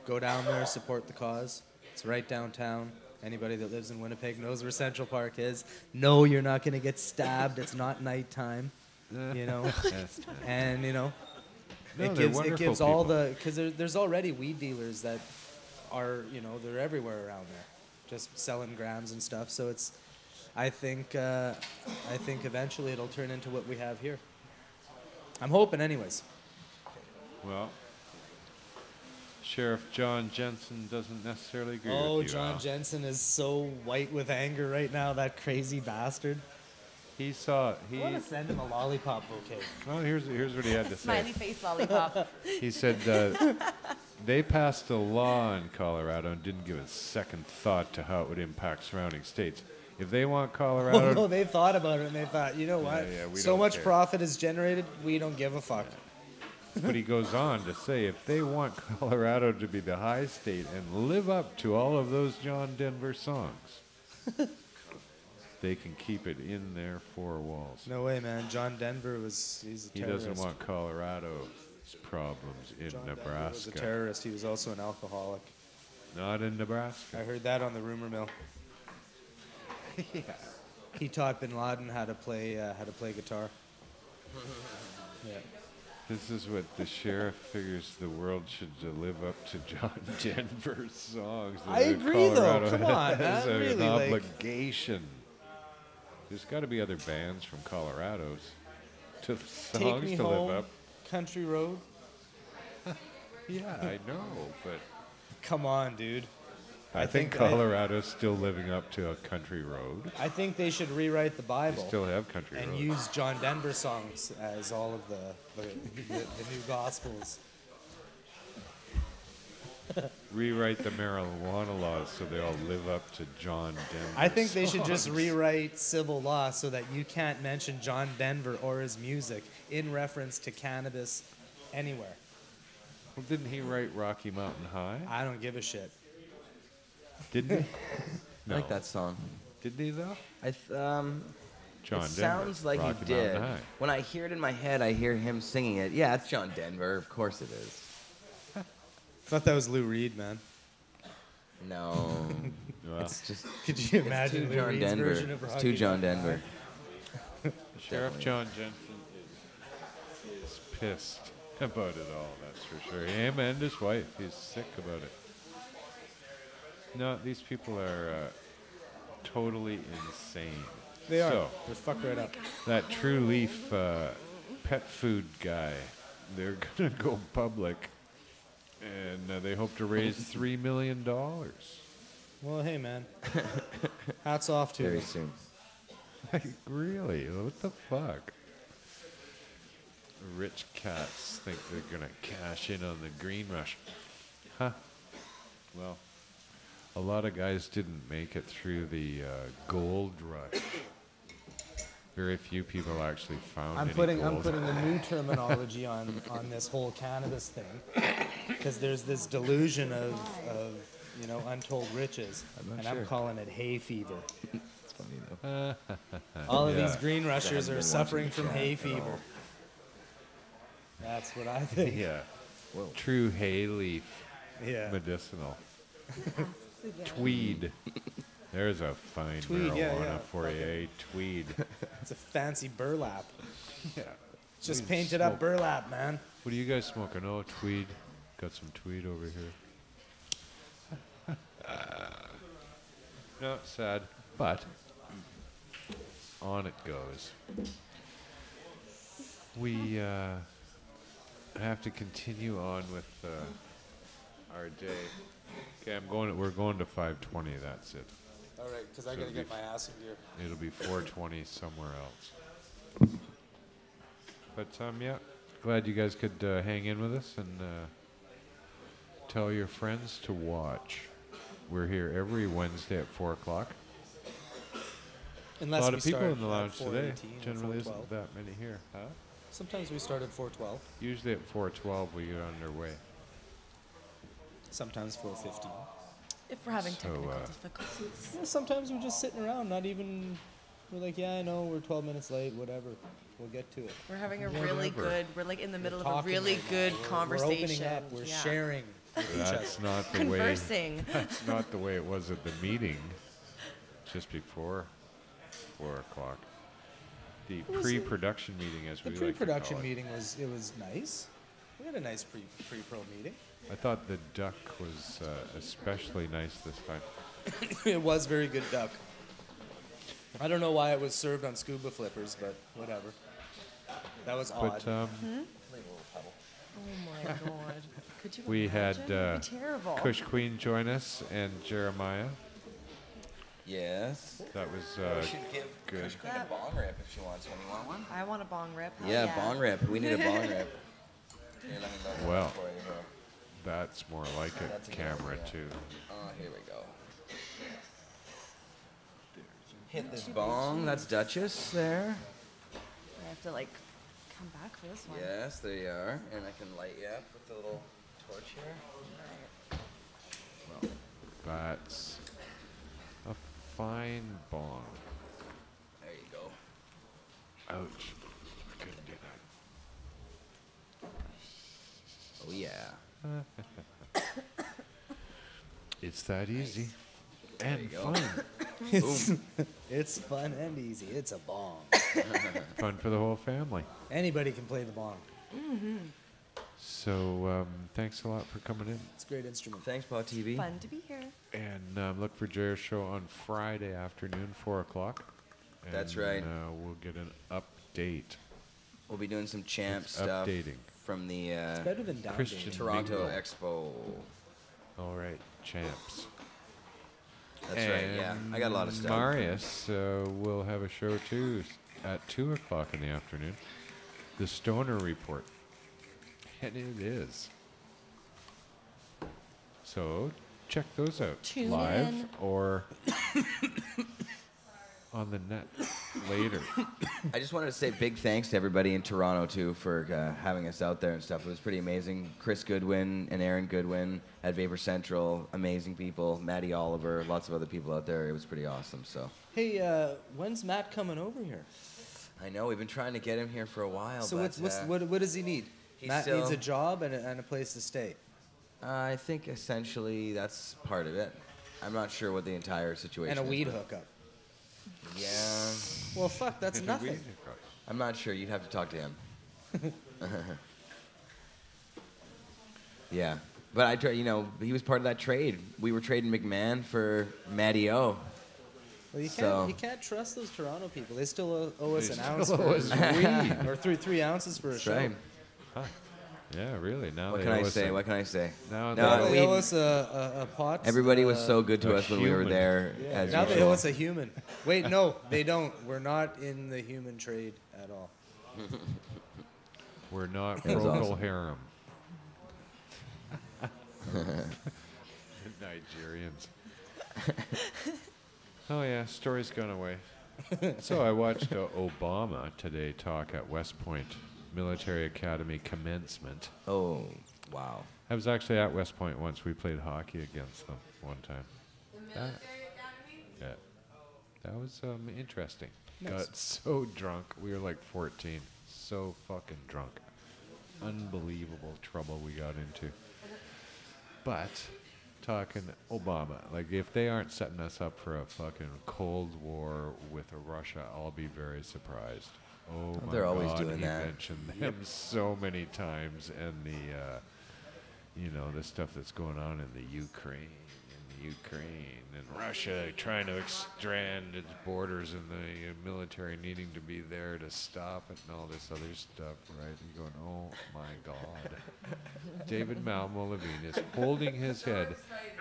Go down there, support the cause. It's right downtown. Anybody that lives in Winnipeg knows where Central Park is. No, you're not going to get stabbed. It's not nighttime, you know. And, you know, No, it they're gives wonderful all people. the, because there's already weed dealers that are, you know, they're everywhere around there, just selling grams and stuff. So it's, I think eventually it'll turn into what we have here. I'm hoping, anyways. Well, Sheriff John Jensen doesn't necessarily agree Oh, with you. John Al. Jensen is so white with anger right now, that crazy bastard. He saw. I want to send him a lollipop bouquet. Well, here's what he had to say. Smiley face lollipop. He said they passed a law in Colorado and didn't give a second thought to how it would impact surrounding states. If they want Colorado, Well, no, they thought about it and they thought, you know what? we so don't much care. profit is generated, we don't give a fuck. but he goes on to say if they want Colorado to be the high state and live up to all of those John Denver songs, they can keep it in their four walls. No way, man. John Denver he's a He terrorist. doesn't want Colorado's problems in John Denver was a Nebraska. terrorist. He was also an alcoholic. Not in Nebraska. I heard that on the rumor mill. Yeah. He taught Bin Laden how to play guitar. Yeah. This is what the sheriff figures the world should live up to John Denver's songs. I agree, though. Come on, has man. an Really, like- obligation. There's got to be other bands from Colorado's to the Take songs Me to Home, live up. Country Road. Yeah, I know, but Come on, dude. I think Colorado's still living up to a country road. I think they should rewrite the They Bible still have country and roads. use John Denver songs as all of the new gospels. Rewrite the marijuana laws so they all live up to John Denver. I think they should just rewrite civil law so that you can't mention John Denver or his music in reference to cannabis anywhere. Well, didn't he write Rocky Mountain High? I don't give a shit. Didn't he? I like that song. Didn't he though? John John it Denver. sounds like Rocky he did. Mountain High. When I hear it in my head, I hear him singing it. Yeah, it's John Denver. Of course it is. Thought that was Lou Reed, man. No, Well, it's just Could you it's imagine too Lou John Reed's Denver. version of It's Rocky too John Mountain Denver. Sheriff Definitely. John Jensen is pissed about it all, that's for sure. Him and his wife, he's sick about it. No, these people are totally insane. They are. So, They're fucked right up. that True Leaf pet food guy, they're going to go public, and they hope to raise $3 million. Well, hey, man. Hats off to Very you. soon. Like, really? What the fuck? Rich cats think they're going to cash in on the green rush. Huh. Well, a lot of guys didn't make it through the gold rush. Very few people actually found I'm any putting gold. a new terminology on this whole cannabis thing because there's this delusion of untold riches, and I'm calling it hay fever. It's funny though. All of Yeah. these green rushers been are watching suffering the from chat hay at fever. all. That's what I think. Yeah. Whoa. True hay leaf Yeah. medicinal. Tweed. There's a fine Tweed, marijuana yeah. for you, eh? Tweed. It's a fancy burlap. Yeah. It's just What do you painted up smoke? burlap, man. What are you guys smoking? Oh, tweed. Got some tweed over here. No, sad, but on it goes. We have to continue on with our day. Okay, we're going to 5:20. That's it. All right, because I So gotta get if- my ass in gear. It'll be 4:20 somewhere else. But yeah, glad you guys could hang in with us and tell your friends to watch. We're here every Wednesday at 4 o'clock. Unless A lot we of people start in the at lounge today. 4:18 or Generally 4:12. isn't that many here, huh? Sometimes we start at 4:12. Usually at 4:12 we get underway. Sometimes 4:15. If we're having So, technical difficulties. Yeah, sometimes we're just sitting around, not even. We're like, yeah, I know, we're 12 minutes late, whatever. We'll get to it. We're having a really Whatever. good, we're like in the middle of a Talking really right now. good We're conversation. opening up. We're Yeah. sharing with each other. That's not the way. Conversing. That's not the way it was at the meeting just before 4 o'clock. The was- pre-production meeting, as The we like to pre-production call it. meeting was nice. We had a nice pre-pro meeting. I thought the duck was especially nice this time. It was very good duck. I don't know why it was served on scuba flippers, but whatever. That was odd. But Oh my god. Could you we had imagine? That'd be terrible. Kush Queen join us and Jeremiah. Yes. That was We should give good. Kush Queen a bong rip if she wants one. You want one? I want a bong rip. Hell Yeah, bong rip. We need a bong rip. Here, let me load it Well. up for you here. That's more like a That's a good camera idea. too. Oh, here we go. Hit this bong. That's Duchess there. I have to like come back for this one. Yes, there you are. And I can light you up with the little torch here. Well, that's a fine bong. There you go. Ouch. I couldn't do that. Oh, yeah. It's that easy. There And you go. fun. It's fun and easy. It's a bong. Fun for the whole family. Anybody can play the bong. So thanks a lot for coming in. It's a great instrument. Thanks, Pot TV. Fun to be here. And look for Jerry's show on Friday afternoon, 4 o'clock. That's And, right. We'll get an update. We'll be doing some champ It's stuff updating. from the It's better than down Christian dating. Toronto Bingo. Expo. All right, champs. That's right, yeah. I got a lot of stuff. Marius will have a show too at 2 o'clock in the afternoon. The Stoner Report. And it is. So check those out Tune live in. or on the net later. I just wanted to say big thanks to everybody in Toronto, too, for having us out there and stuff. It was pretty amazing. Chris Goodwin and Aaron Goodwin at Vapor Central, amazing people. Maddie Oliver, lots of other people out there. It was pretty awesome, so. Hey, when's Matt coming over here? I know, we've been trying to get him here for a while, So but what does he need? he's Matt still- needs a job and a place to stay. I think essentially that's part of it. I'm not sure what the entire situation And a is, weed but- hookup. Yeah, Well, fuck, that's nothing. I'm not sure. You'd have to talk to him. Yeah. But I try, he was part of that trade. We were trading McMahon for Matty O. Well, So- you can't trust those Toronto people. They still owe us They an still ounce owe for us weed, or 3 ounces for a That's show. right. Yeah, really. Now What they can I owe us say? a- What can I say? Now No, They we- owe us a pot. Everybody was so good to a us when we were human. there. Yeah, As now they usual. owe us a human. Wait, no, they don't. We're not in the human trade at all. We're not That was Procol awesome. Harum. Nigerians. Oh yeah, story's gone away. So I watched Obama today talk at West Point Military Academy commencement. Oh, wow. I was actually at West Point once. We played hockey against them one time. The military academy? Yeah, that was interesting. Nice. Got so drunk. We were like 14. So fucking drunk. Unbelievable trouble we got into. But talking Obama, like if they aren't setting us up for a fucking Cold War with Russia, I'll be very surprised. Oh my They're God, always doing he that. mentioned them so many times, and the stuff that's going on in the Ukraine, and Russia trying to expand its borders, and the military needing to be there to stop it, and all this other stuff, right? And you're going, oh my God. David Malmo-Levine is holding his head.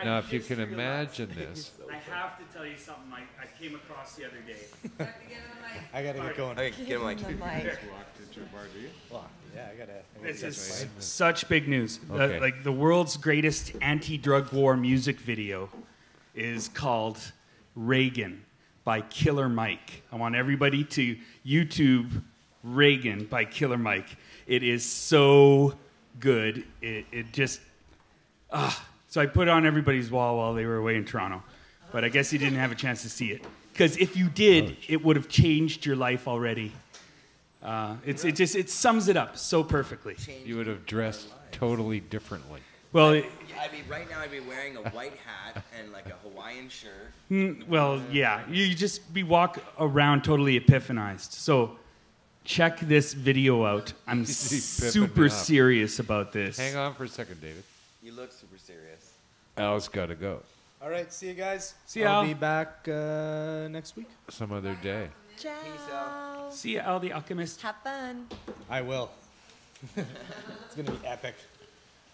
Now, if you can imagine this, I have to tell you something I came across the other day. I have to get on the mic. I gotta get going. Okay, get him like. The mic. Well, yeah, I gotta This get is going. such big news. Okay. Like the world's greatest anti-drug war music video is called Reagan by Killer Mike. I want everybody to YouTube Reagan by Killer Mike. It is so good. It just so I put it on everybody's wall while they were away in Toronto. But I guess you didn't have a chance to see it. Because if you did, it would have changed your life already. It sums it up so perfectly. you would have dressed totally differently. Well, Right now, I'd be wearing a white hat and like a Hawaiian shirt. well, yeah. You just be walk around totally epiphanized. So check this video out. I'm Epiphany super up. serious about this. Hang on for a second, David. You look super serious. Al's got to go All right, see you guys. See ya, I'll Al. be back next week. some other day. Ciao. See you, Al the Alchemist. Have fun. I will. It's gonna be epic.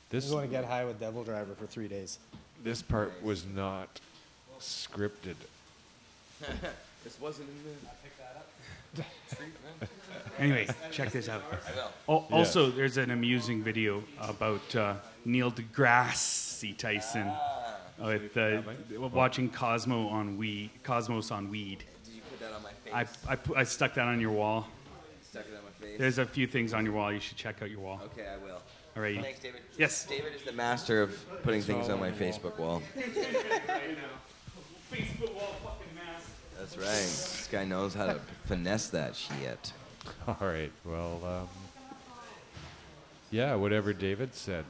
This I'm going to get high with Devil Driver for 3 days. this part was not scripted. This wasn't in the. Anyway, check this out. I will. Oh, also, there's an amusing video about Neil deGrasse Tyson with watching Cosmos on weed. Did you put that on my face? I stuck that on your wall. Stuck it on my face. There's a few things on your wall. You should check out your wall. Okay, I will. All right. Thanks, David. Yes. David is the master of putting things on my Facebook wall. Facebook wall fucking mask. That's right. This guy knows how to finesse that shit. All right. Well, yeah, whatever David said.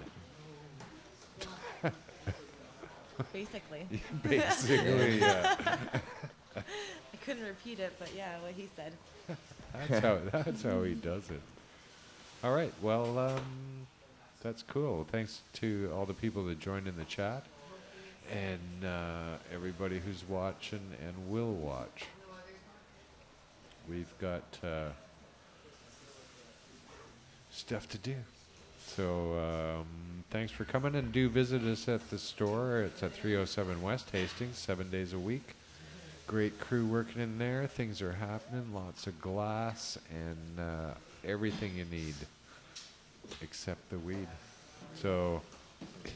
Basically. Basically, yeah. I couldn't repeat it, but yeah, what he said. That's how he does it. All right. Well, that's cool. Thanks to all the people that joined in the chat, and everybody who's watching and will watch. We've got stuff to do. So thanks for coming, and do visit us at the store. It's at 307 West Hastings, 7 days a week. Great crew working in there. Things are happening. Lots of glass and everything you need except the weed. So,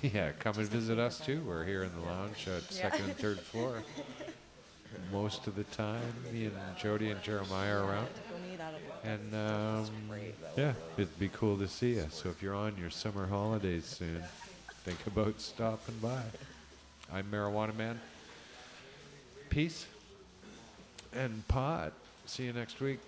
yeah, come and visit us too. We're here in the lounge at second and third floor. Most of the time, me and Jody and Jeremiah are around. And yeah, it'd be cool to see you. So if you're on your summer holidays soon, think about stopping by. I'm Marijuana Man. Peace and pot. See you next week.